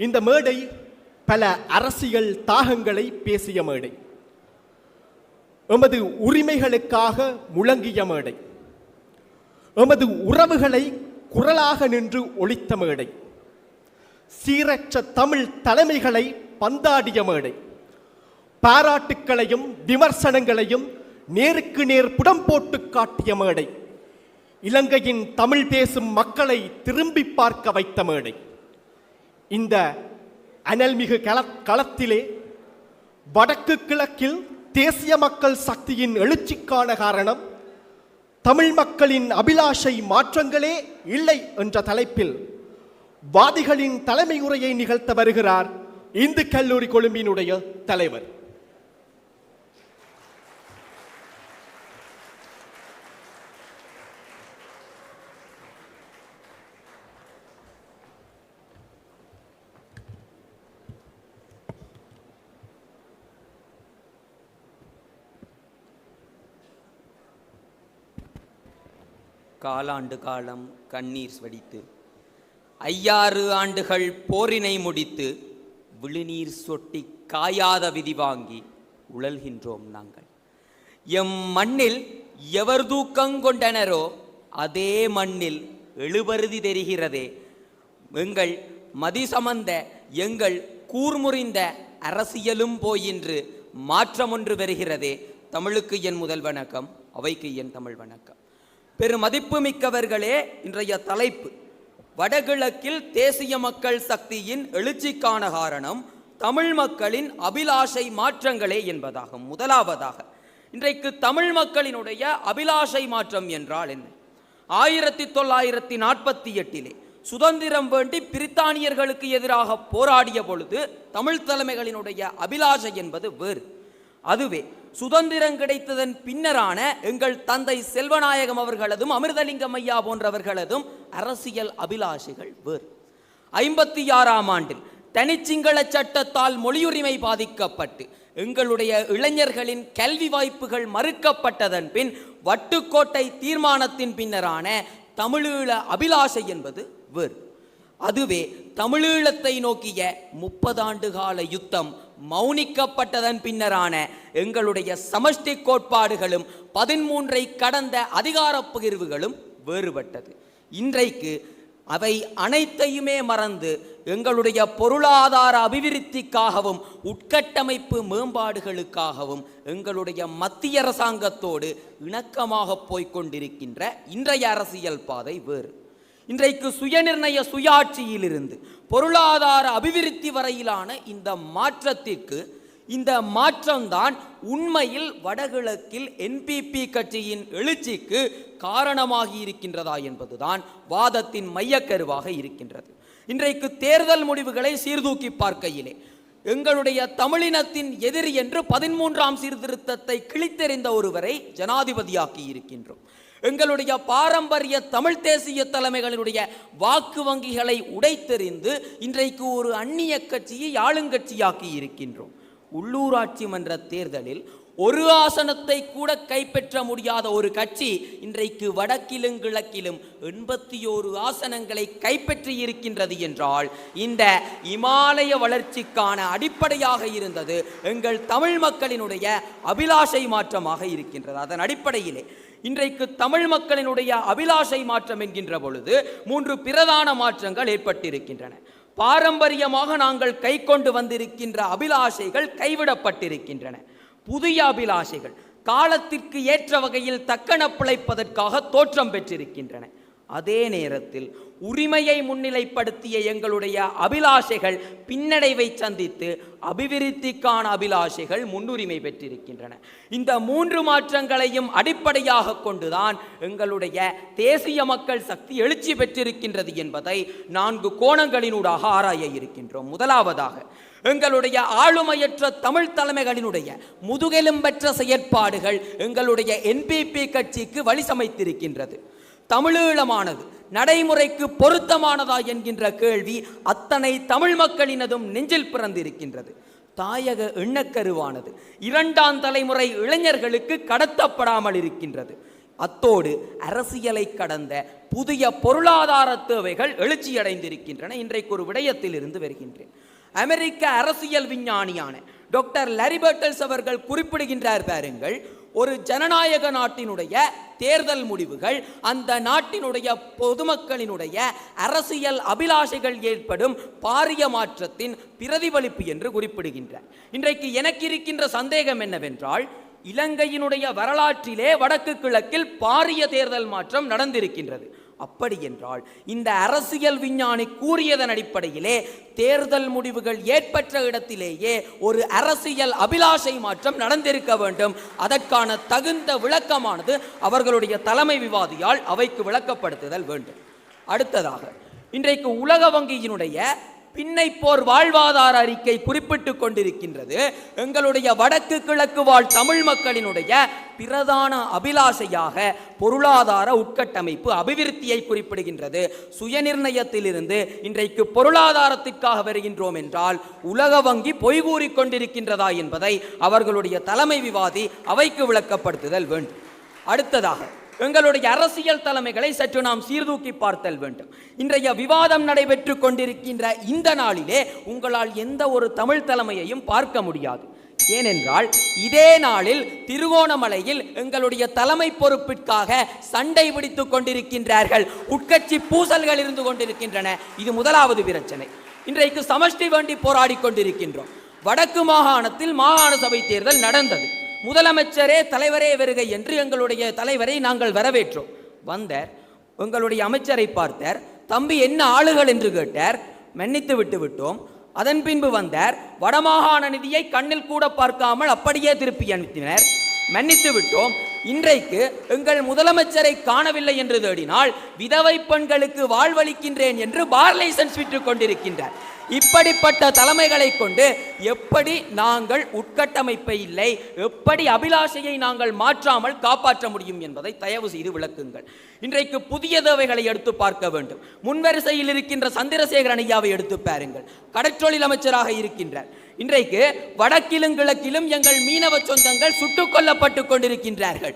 இந்த மேடை பல அரசியல் தாகங்களை பேசிய மேடை, எமது உரிமைகளுக்காக முழங்கிய மேடை, எமது உறவுகளை குரலாக நின்று ஒலித்த மேடை, சீரற்ற தமிழ் தலைமைகளை பந்தாடிய மேடை, பாராட்டுக்களையும் விமர்சனங்களையும் நேருக்கு நேர் புடம் போட்டு காட்டிய மேடை, இலங்கையின் தமிழ் பேசும் மக்களை திரும்பி பார்க்க வைத்த மேடை. இந்த அனல்மிகு களத்திலே வடக்கு கிழக்கில் தேசிய மக்கள் சக்தியின் எழுச்சிக்கான காரணம் தமிழ் மக்களின் அபிலாஷை மாற்றங்களே இல்லை என்ற தலைப்பில் வாதிகளின் தலைமை உரையை நிகழ்த்த வருகிறார் இந்து கல்லூரி கொழும்பினுடைய தலைவர். காலாண்டு காலம் கண்ணீர் வடித்து 5-6 ஆண்டுகள் போரினை முடித்து விழுநீர் சொட்டி காயாத விதி வாங்கி உழல்கின்றோம் நாங்கள். எம் மண்ணில் எவர் தூக்கங்கொண்டனரோ அதே மண்ணில் எழுபருதி தெரிகிறதே. எங்கள் மதிசமந்த எங்கள் கூர்முறிந்த அரசியலும் போயின்று மாற்றம் ஒன்று வருகிறதே. தமிழுக்கு என் முதல் வணக்கம், அவைக்கு என் தமிழ் வணக்கம். பெருமதிப்பு மிக்கவர்களே, இன்றைய தலைப்பு வடகிழக்கில் தேசிய மக்கள் சக்தியின் எழுச்சிக்கான காரணம் தமிழ் மக்களின் அபிலாஷை மாற்றங்களே என்பதாகும். முதலாவதாக இன்றைக்கு தமிழ் மக்களினுடைய அபிலாஷை மாற்றம் என்றால் என்ன? 1948 சுதந்திரம் வேண்டி பிரித்தானியர்களுக்கு எதிராக போராடிய பொழுது தமிழ் தலைமைகளினுடைய அபிலாஷை என்பது வேறு. அதுவே சுதந்திரம் கிடைத்ததன் பின்னரான எங்கள் தந்தை செல்வநாயகம் அவர்களதும் அமிர்தலிங்கம் ஐயா போன்றவர்களதும் அரசியல் அபிலாஷைகள் வேறு. 56ஆம் ஆண்டில் தனிச்சிங்கள சட்டத்தால் மொழியுரிமை பாதிக்கப்பட்டு எங்களுடைய இளைஞர்களின் கல்வி வாய்ப்புகள் மறுக்கப்பட்டதன் பின் வட்டுக்கோட்டை தீர்மானத்தின் பின்னரான தமிழீழ அபிலாஷை என்பது வேறு. அதுவே தமிழீழத்தை நோக்கிய 30 ஆண்டு கால யுத்தம் மௌனிக்கப்பட்டதன் பின்னரான எங்களுடைய சமஷ்டி கோட்பாடுகளும் 13ஐ கடந்த அதிகார பகிர்வுகளும் வேறுபட்டது. இன்றைக்கு அவை அனைத்தையுமே மறந்து எங்களுடைய பொருளாதார அபிவிருத்திக்காகவும் உட்கட்டமைப்பு மேம்பாடுகளுக்காகவும் எங்களுடைய மத்திய அரசாங்கத்தோடு இணக்கமாக போய்கொண்டிருக்கின்ற இன்றைய அரசியல் பாதை வேறு. இன்றைக்கு சுயநிர்ணய சுயாட்சியிலிருந்து பொருளாதார அபிவிருத்தி வரையிலான இந்த மாற்றத்திற்கு இந்த மாற்றம்தான் உண்மையில் வடகிழக்கில் NPP கட்சியின் எழுச்சிக்கு காரணமாகி இருக்கின்றதா என்பதுதான் வாதத்தின் மையக்கருவாக இருக்கின்றது. இன்றைக்கு தேர்தல் முடிவுகளை சீர்தூக்கி பார்க்கையிலே எங்களுடைய தமிழினத்தின் எதிரி என்று 13ஆம் சீர்திருத்தத்தை கிழித்தெறிந்த ஒருவரை ஜனாதிபதியாக்கி இருக்கின்றோம். எங்களுடைய பாரம்பரிய தமிழ் தேசிய தலைமைகளினுடைய வாக்கு வங்கிகளை உடைத்தெறிந்து இன்றைக்கு ஒரு அந்நிய கட்சியை ஆளுங்கட்சியாக்கி இருக்கின்றோம். உள்ளூராட்சி மன்ற தேர்தலில் ஒரு ஆசனத்தை கூட கைப்பற்ற முடியாத ஒரு கட்சி இன்றைக்கு வடக்கிலும் கிழக்கிலும் 81 ஆசனங்களை கைப்பற்றி இருக்கின்றது என்றால் இந்த இமாலய வளர்ச்சிக்கான அடிப்படையாக இருந்தது எங்கள் தமிழ் மக்களினுடைய அபிலாஷை மாற்றமாக இருக்கின்றது. அதன் அடிப்படையிலே இன்றைக்கு தமிழ் மக்களினுடைய அபிலாஷை மாற்றம் என்கின்ற பொழுது 3 பிரதான மாற்றங்கள் ஏற்பட்டிருக்கின்றன. பாரம்பரியமாக நாங்கள் கை கொண்டு வந்திருக்கின்ற அபிலாஷைகள் கைவிடப்பட்டிருக்கின்றன. புதிய அபிலாஷைகள் காலத்திற்கு ஏற்ற வகையில் தக்கன பிழைப்பதற்காக தோற்றம் பெற்றிருக்கின்றன. அதே நேரத்தில் உரிமையை முன்னிலைப்படுத்திய எங்களுடைய அபிலாஷைகள் பின்னடைவை சந்தித்து அபிவிருத்திக்கான அபிலாஷைகள் முன்னுரிமை பெற்றிருக்கின்றன. இந்த 3 மாற்றங்களையும் அடிப்படையாக கொண்டுதான் எங்களுடைய தேசிய மக்கள் சக்தி எழுச்சி பெற்றிருக்கின்றது என்பதை 4 கோணங்களினூடாக ஆராய இருக்கின்றோம். முதலாவதாக எங்களுடைய ஆளுமையற்ற தமிழ் தலைமைகளினுடைய முதுகெலும்பற்ற செயற்பாடுகள் எங்களுடைய NPP கட்சிக்கு வழி சமைத்திருக்கின்றது. தமிழீழமானது நடைமுறைக்கு பொருத்தமானதா என்கின்ற கேள்வி அத்தனை தமிழ் மக்களினதும் நெஞ்சில் பிறந்திருக்கின்றது. தாயக எண்ணக்கருவானது 2ஆம் தலைமுறை இளைஞர்களுக்கு கடத்தப்படாமல் இருக்கின்றது. அத்தோடு அரசியலை கடந்த புதிய பொருளாதார தேவைகள் எழுச்சியடைந்திருக்கின்றன. இன்றைக்கு ஒரு விடயத்தில் இருந்து வருகின்றேன். அமெரிக்க அரசியல் விஞ்ஞானியான டாக்டர் லாரி பெர்டல்ஸ் அவர்கள் குறிப்பிடுகின்றார் பாருங்கள், ஒரு ஜனநாயக நாட்டினுடைய தேர்தல் முடிவுகள் அந்த நாட்டினுடைய பொதுமக்களினுடைய அரசியல் அபிலாஷைகள் ஏற்படும் பாரிய மாற்றத்தின் பிரதிபலிப்பு என்று குறிப்பிடுகின்றார். இன்றைக்கு எனக்கு இருக்கின்ற சந்தேகம் என்னவென்றால், இலங்கையினுடைய வரலாற்றிலே வடக்கு கிழக்கில் பாரிய தேர்தல் மாற்றம் நடந்திருக்கின்றது. அப்படி என்றால் இந்த அரசியல் விஞ்ஞானி கூறியதன் அடிப்படையிலே தேர்தல் முடிவுகள் ஏற்பட்ட இடத்திலேயே ஒரு அரசியல் அபிலாஷை மாற்றம் நடந்திருக்க வேண்டும். அதற்கான தகுந்த விளக்கமானது அவர்களுடைய தலைமை விவாதியால் அவைக்கு விளக்கப்படுத்துதல் வேண்டும். அடுத்ததாக இன்றைக்கு உலக வங்கியினுடைய பின்னை போர் வாழ்வாதார அறிக்கை குறிப்பிட்டுக் கொண்டிருக்கின்றது. எங்களுடைய வடக்கு கிழக்கு வாழ் தமிழ் மக்களினுடைய பிரதான அபிலாஷையாக பொருளாதார உட்கட்டமைப்பு அபிவிருத்தியை குறிப்பிடுகின்றது. சுயநிர்ணயத்திலிருந்து இன்றைக்கு பொருளாதாரத்திற்காக வருகின்றோம் என்றால் உலக வங்கி பொய் கூறிக் கொண்டிருக்கின்றதா என்பதை அவர்களுடைய தலைமை விவாதி அவைக்கு விளக்கப்படுத்துதல் வேண்டும். அடுத்ததாக எங்களுடைய அரசியல் தலைமைகளை சற்று நாம் சீர்தூக்கி பார்த்தல் வேண்டும். இன்றைய விவாதம் நடைபெற்று கொண்டிருக்கின்ற இந்த நாளிலே உங்களால் எந்த ஒரு தமிழ் தலைமையையும் பார்க்க முடியாது. ஏனென்றால் இதே நாளில் திருகோணமலையில் எங்களுடைய தலைமை பொறுப்பிற்காக சண்டை பிடித்துக் கொண்டிருக்கின்றார்கள். உட்கட்சி பூசல்கள் இருந்து கொண்டிருக்கின்றன. இது முதலாவது பிரச்சனை. இன்றைக்கு சமஷ்டி வேண்டி போராடி கொண்டிருக்கின்றோம். வடக்கு மாகாணத்தில் மாகாண சபை தேர்தல் நடந்தது. முதலமைச்சரே தலைவரே வருகை என்று எங்களுடைய தலைவரை நாங்கள் வரவேற்றோம். வந்தார், எங்களுடைய அமைச்சரை பார்த்தார், தம்பி என்ன ஆளுகள் என்று கேட்டார். மன்னித்து விட்டு விட்டோம். அதன் பின்பு வந்தார், வடமாகாண நிதியை கண்ணில் கூட பார்க்காமல் அப்படியே திருப்பி அனுப்பினர். மன்னித்து விட்டோம். இன்றைக்கு எங்கள் முதலமைச்சரை காணவில்லை என்று தேடினால் விதவை பெண்களுக்கு வாழ்வளிக்கின்றேன் என்று பார் லைசன்ஸ் விட்டுக் கொண்டிருக்கின்றார். இப்படிப்பட்ட தலைமைகளை கொண்டு எப்படி நாங்கள் உட்கட்டமைப்பை இல்லை, எப்படி அபிலாஷையை நாங்கள் மாற்றாமல் காப்பாற்ற முடியும் என்பதை தயவு செய்து விளக்குங்கள். இன்றைக்கு புதிய தேவைகளை எடுத்து பார்க்க வேண்டும். முன்வரிசையில் இருக்கின்ற சந்திரசேகரன் ஐயாவை எடுத்து பாருங்கள். கடற்றொழில் அமைச்சராக இருக்கின்றார். இன்றைக்கு வடக்கிலும் கிழக்கிலும் எங்கள் மீனவ சொந்தங்கள் சுட்டுக் கொல்லப்பட்டு கொண்டிருக்கின்றார்கள்.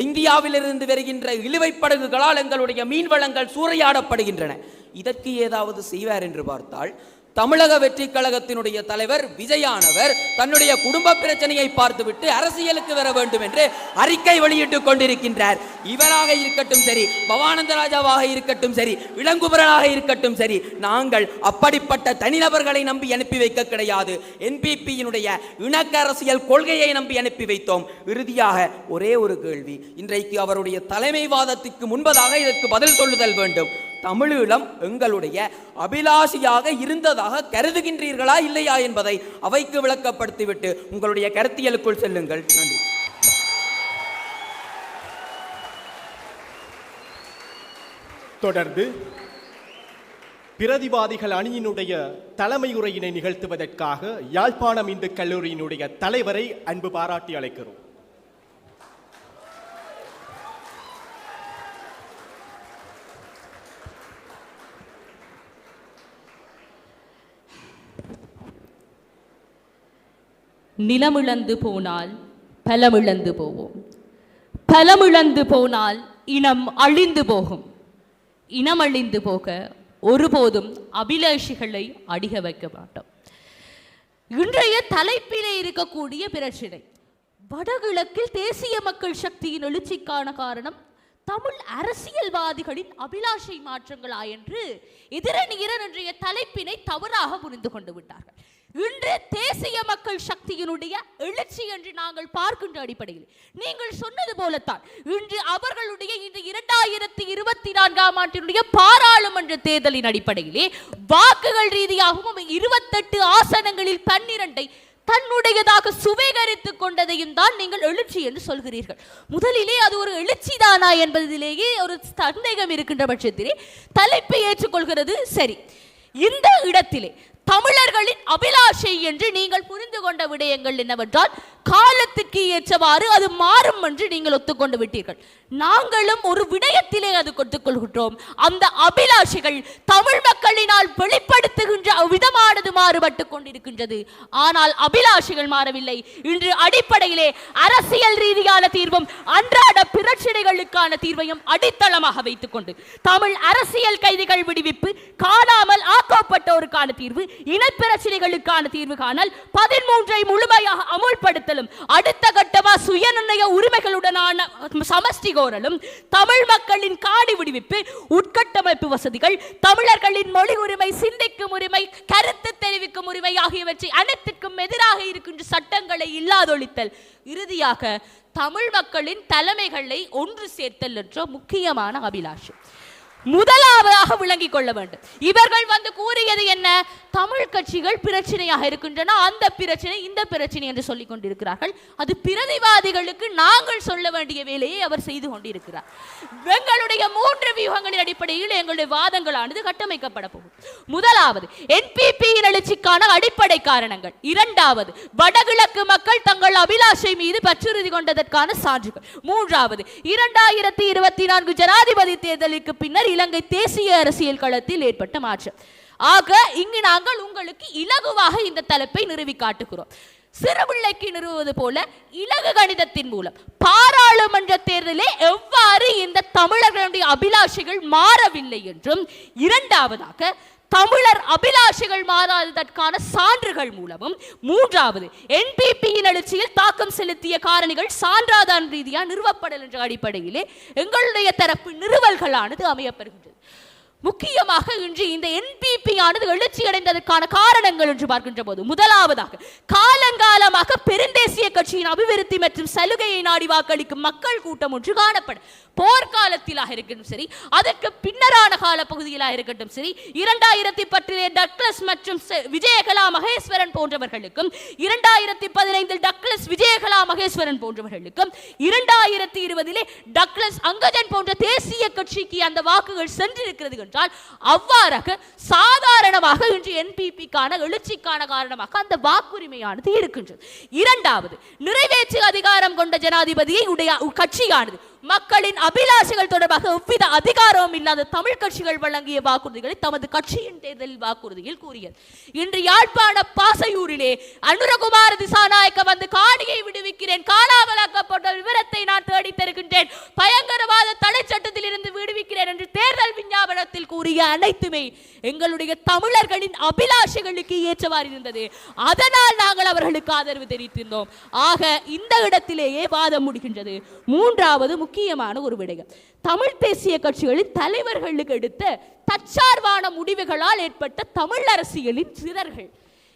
இந்தியாவிலிருந்து வருகின்ற இழுவைப் படகுகளால் எங்களுடைய மீன் வளங்கள் சூறையாடப்படுகின்றன. இதற்கு ஏதாவது செய்வார் என்று பார்த்தால் தமிழக வெற்றி கழகத்தினுடைய தலைவர் விஜயானவர் தன்னுடைய குடும்ப பிரச்சனையை பார்த்துவிட்டு அரசியலுக்கு வர வேண்டும் என்று அறிக்கை வெளியிட்டுக் கொண்டிருக்கின்றார். இவராக இருக்கட்டும் சரி, பவானந்த ராஜாவாக இருக்கட்டும் சரி, இளங்குமரனாக இருக்கட்டும் சரி, நாங்கள் அப்படிப்பட்ட தனிநபர்களை நம்பி அனுப்பி வைக்க கிடையாது. என்பிபியினுடைய இணக்க அரசியல் கொள்கையை நம்பி அனுப்பி வைத்தோம். இறுதியாக ஒரே ஒரு கேள்வி, இன்றைக்கு அவருடைய தலைமைவாதத்திற்கு முன்பதாக இதற்கு பதில் சொல்லுதல் வேண்டும். தமிழீழம் எங்களுடைய அபிலாஷையாக இருந்ததாக கருதுகின்றீர்களா இல்லையா என்பதை அவைக்கு விளக்கப்படுத்திவிட்டு உங்களுடைய கருத்தியலுக்குள் செல்லுங்கள். நன்றி. தொடர்ந்து பிரதிவாதிகள் அணியினுடைய தலைமை உரையினை நிகழ்த்துவதற்காக யாழ்ப்பாணம் இந்து கல்லூரியினுடைய தலைவரை அன்பு பாராட்டி அழைக்கிறோம். நிலமிழந்து போனால் பலமிழந்து போவோம், பலமிழந்து போனால் இனம் அழிந்து போகும். இனம் அழிந்து போக ஒருபோதும் அபிலாஷிகளை அடிக வைக்க மாட்டோம். இன்றைய தலைப்பிலே இருக்கக்கூடிய பிரச்சனை, வடகிழக்கில் தேசிய மக்கள் சக்தியின் எழுச்சிக்கான காரணம் தமிழ் அரசியல்வாதிகளின் அபிலாஷை மாற்றங்களா என்று எதிரணியினர் இன்றைய தலைப்பினை தவறாக புரிந்து கொண்டு விட்டார்கள். இன்று தேசிய மக்கள் சக்தியினுடைய எழுச்சி என்று நாங்கள் பார்க்கின்ற அடிப்படையில் நீங்கள் சொன்னது போலத்தான் இன்று அவர்களுடைய இந்த 2024ஆம் ஆண்டினுடைய பாராளுமன்ற தேர்தலின் அடிப்படையிலே வாக்குகள் ரீதியாகவும் 28 ஆசனங்களில் 12ஐ தன்னுடையதாக சுவீகரித்துக் கொண்டதையும் தான் நீங்கள் எழுச்சி என்று சொல்கிறீர்கள். முதலிலே அது ஒரு எழுச்சி தானா என்பதிலேயே ஒரு சந்தேகம் இருக்கின்ற பட்சத்திலே தலைப்பை ஏற்றுக்கொள்கிறது. சரி, இந்த இடத்திலே தமிழர்களின் அபிலாஷை என்று நீங்கள் புரிந்து கொண்ட விடயங்கள் என்னவென்றால் காலத்துக்கு ஏற்றவாறு அது மாறும் என்று நீங்கள் ஒத்துக்கொண்டு விட்டீர்கள். நாங்களும் ஒரு விடயத்திலே அது ஒத்துக்கொள்கின்றோம். அந்த அபிலாஷைகள் தமிழ் மக்களினால் வெளிப்படுத்துகின்ற விதமானதுமா மாறுபட்டு கொண்டிருக்கின்றது. ஆனால் அபிலாஷைகள் மாறவில்லை. இன்று அடிப்படையிலே அரசியல் ரீதியான தீர்வும் அன்றாட பிரச்சனைகளுக்கான தீர்வையும் அடித்தளமாக வைத்துக் கொண்டு தமிழ் அரசியல் கைதிகள் விடுவிப்பு, காணாமல் ஆக்கப்பட்டோருக்கான தீர்வு, இனப்பிரச்சனைகளுக்கான தீர்வு காணல், 13ஐ முழுமையாக அமுல்படுத்தலும், அடுத்த கட்டமா சுயநிர்ணய உரிமைகளுடனான சமஷ்டி கோரலும், தமிழ் மக்களின் காணி விடுவிப்பு, உட்கட்டமைப்பு வசதிகள், தமிழர்களின் மொழி உரிமை, சிந்திக்கும் உரிமை, கருத்து தெரிவிக்கும் உரிமை ஆகியவற்றை அனைத்திற்கும் எதிராக இருக்கின்ற சட்டங்களை இல்லாதொழித்தல், இறுதியாக தமிழ் மக்களின் தலைமைகளை ஒன்று சேர்த்தல் என்ற முக்கியமான அபிலாஷை முதலாவதாக விளங்கிக் கொள்ள வேண்டும். இவர்கள் வந்து கூறியது என்ன? தமிழ் கட்சிகள் பிரச்சனையாக இருக்கின்றன, அந்த பிரச்சனை இந்த பிரச்சனை என்று சொல்லிக் கொண்டிருக்கிறார்கள். அது பிரதிவாதிகளுக்கு நாங்கள் சொல்ல வேண்டிய வேலையை அவர் செய்து கொண்டிருக்கிறார். எங்களுடைய 3 வியூகங்களின் அடிப்படையில் எங்களுடைய வாதங்களானது கட்டமைக்கப்பட போகும். முதலாவது, என்பிபியின் எழுச்சிக்கான அடிப்படை காரணங்கள். இரண்டாவது, வடகிழக்கு மக்கள் தங்கள் அபிலாஷை மீது பற்றுறுதி கொண்டதற்கான சான்றுகள். மூன்றாவது, 2024 ஜனாதிபதி தேர்தலுக்கு பின்னர் இலங்கை தேசிய அரசியல் களத்தில் ஏற்பட்ட மாற்றம். ஆக இங்கு நாங்கள் உங்களுக்கு இலகுவாக இந்த தலைப்பை நிறுவி காட்டுகிறோம். சிறுபிள்ளைக்கு நிறுவுவது போல இலகு கணிதத்தின் மூலம் பாராளுமன்ற தேர்தலே எவ்வாறு இந்த தமிழர்களுடைய அபிலாஷைகள் மாறவில்லை என்றும், இரண்டாவதாக தமிழர் அபிலாஷைகள் மாறாததற்கான சான்றுகள் மூலமும், மூன்றாவது என்பிபியின் எழுச்சியில் தாக்கம் செலுத்திய காரணிகள் சான்றாதார ரீதியாக நிறுவப்படல் என்ற அடிப்படையிலே எங்களுடைய தரப்பு நிறுவல்களானது அமையப்பெறுகின்றது. முக்கியமாக இன்று இந்த என்பிபி ஆனது எழுச்சி அடைந்ததற்கான காரணங்கள் என்று பார்க்கின்ற போது, முதலாவதாக காலங்காலமாக பெருந்தேசிய கட்சியின் அபிவிருத்தி மற்றும் சலுகையை நாடி வாக்களிக்கும் மக்கள் கூட்டம் ஒன்று காணப்படும். போர்க்காலத்திலாக இருக்கட்டும் சரி, அதற்கு பின்னரான கால பகுதியிலாக இருக்கட்டும் சரி, 2010 டக்ளஸ் மற்றும் விஜயகலா மகேஸ்வரன் போன்றவர்களுக்கும், 2015 டக்ளஸ் விஜயகலா மகேஸ்வரன் போன்றவர்களுக்கும், 2020 டக்ளஸ் அங்கஜன் போன்ற தேசிய கட்சிக்கு அந்த வாக்குகள் சென்றிருக்கிறது என்றால், அவ்வாறாக சாதாரணமாக இன்று என்பிபிக்கான எழுச்சிக்கான காரணமாக அந்த வாக்குரிமையானது இருக்கின்றது. இரண்டாவது, நிறைவேற்று அதிகாரம் கொண்ட ஜனாதிபதியை உடைய கட்சியானது மக்களின் அபிலாஷைகள் தொடர்பாக எவ்வித அதிகாரமும் இல்லாத தமிழ் கட்சிகள் வழங்கிய வாக்குறுதிகளை தமது கட்சியின் தேர்தல் வாக்குறுதியில் கூறியது. இன்று யாழ்ப்பாண பாசையூரிலே அனுரகுமார திசாநாயக்க வந்து காணியை விடுவிக்கிறேன், காணாமலாக்கப்பட்ட விவரத்தை நான் தேடி தருகின்றேன், பயங்கரவாத தடை சட்டத்தில் இருந்து விடுவிக்கிறேன் என்று தேர்தல் விஞ்ஞாபனத்தில் கூறிய அனைத்துமே எங்களுடைய தமிழர்களின் அபிலாஷைகளுக்கு ஏற்றவாறு இருந்தது. அதனால் நாங்கள் அவர்களுக்கு ஆதரவு தெரிவித்திருந்தோம். ஆக இந்த இடத்திலேயே வாதம் முடிகின்றது. மூன்றாவது முக்கியமான ஒரு விடயம், தமிழ் தேசிய கட்சிகளின் தலைவர்களுக்கு எடுத்த தற்சார்பான முடிவுகளால் ஏற்பட்ட தமிழ் அரசியலின் சிதறல்கள்.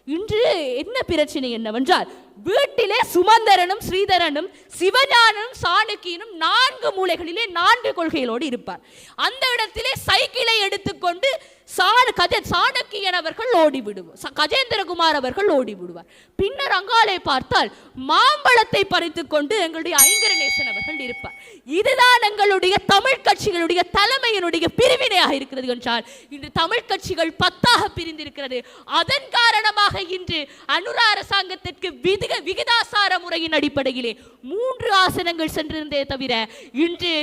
இன்று என்ன பிரச்சனை என்னவென்றால், வீட்டிலே சுமந்தரனும் ஸ்ரீதரனும் சிவஞானும் சாணக்கியனும் 4 மூலைகளிலே 4 கொள்கைகளோடு இருப்பார். அந்த இடத்திலே சைக்கிளை எடுத்துக்கொண்டு சாணக்கியன் அவர்கள் ஓடிவிடுவார், கஜேந்திரகுமார் அவர்கள் ஓடிவிடுவார். பின்னர் அங்காலே பார்த்தால் மாம்பழத்தை பறித்துக் கொண்டு எங்களுடைய ஐங்கரநேசன் அவர்கள் இருப்பார். இதுதான் எங்களுடைய தமிழ் கட்சிகளுடைய தலைமையினுடைய பிரிவினையாக இருக்கிறது என்றால், இன்று தமிழ் கட்சிகள் 10ஆக பிரிந்திருக்கிறது. அதன் காரணமாக இன்று அனுர அரசாங்கத்திற்கு விகிதாசார முறையின் அடிப்படையிலே 3 ஆசனங்கள் சென்றிருந்தே தவிர, இன்று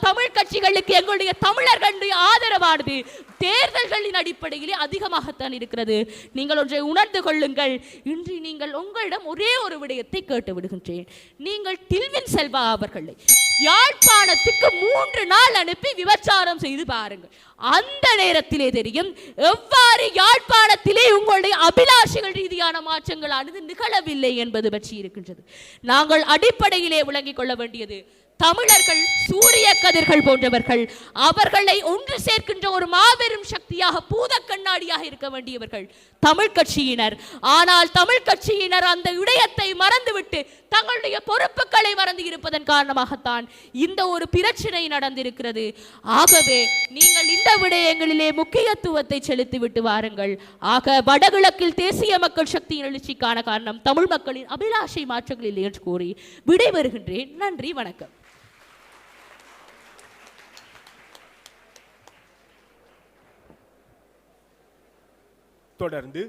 தமிழ் கட்சிகளுக்கு எங்களுடைய தமிழர்களுடைய ஆதரவானது தேர்தல்களின் அடிப்படையிலே அதிகமாகத்தான் இருக்கிறது. நீங்கள் ஒன்றை உணர்ந்து கொள்ளுங்கள். இன்று நீங்கள் உங்களிடம் ஒரே ஒரு விடயத்தை கேட்டு விடுகின்றேன். நீங்கள் டில்வின் செல்வா அவர்களை யாழ்ப்பாணத்துக்கு 3 நாள் அனுப்பி விபச்சாரம் செய்து பாருங்கள். அந்த நேரத்திலே தெரியும் எவ்வாறு யாழ்ப்பாணத்திலே உங்களுடைய அபிலாஷைகள் ரீதியான மாற்றங்களானது நிகழவில்லை என்பது பற்றி இருக்கின்றது. நாங்கள் அடிப்படையிலே விளங்கிக் கொள்ள வேண்டியது, தமிழர்கள் சூரிய கதிர்கள் போன்றவர்கள். அவர்களை ஒன்று சேர்க்கின்ற ஒரு மாபெரும் சக்தியாக, பூத கண்ணாடியாக இருக்க வேண்டியவர்கள் தமிழ் கட்சியினர். ஆனால் தமிழ் கட்சியினர் அந்த விடயத்தை மறந்துவிட்டு தங்களுடைய பொறுப்புகளை மறந்து இருப்பதன் காரணமாகத்தான் இந்த ஒரு பிரச்சனை நடந்திருக்கிறது. ஆகவே நீங்கள் இந்த விடயங்களிலே முக்கியத்துவத்தை செலுத்திவிட்டு வாருங்கள். ஆக வடகிழக்கில் தேசிய மக்கள் சக்தியின் எழுச்சிக்கான காரணம் தமிழ் மக்களின் அபிலாஷை மாற்றங்கள் இல்லை என்று கூறி விடைபெறுகின்றேன். நன்றி, வணக்கம். தொடர்ந்து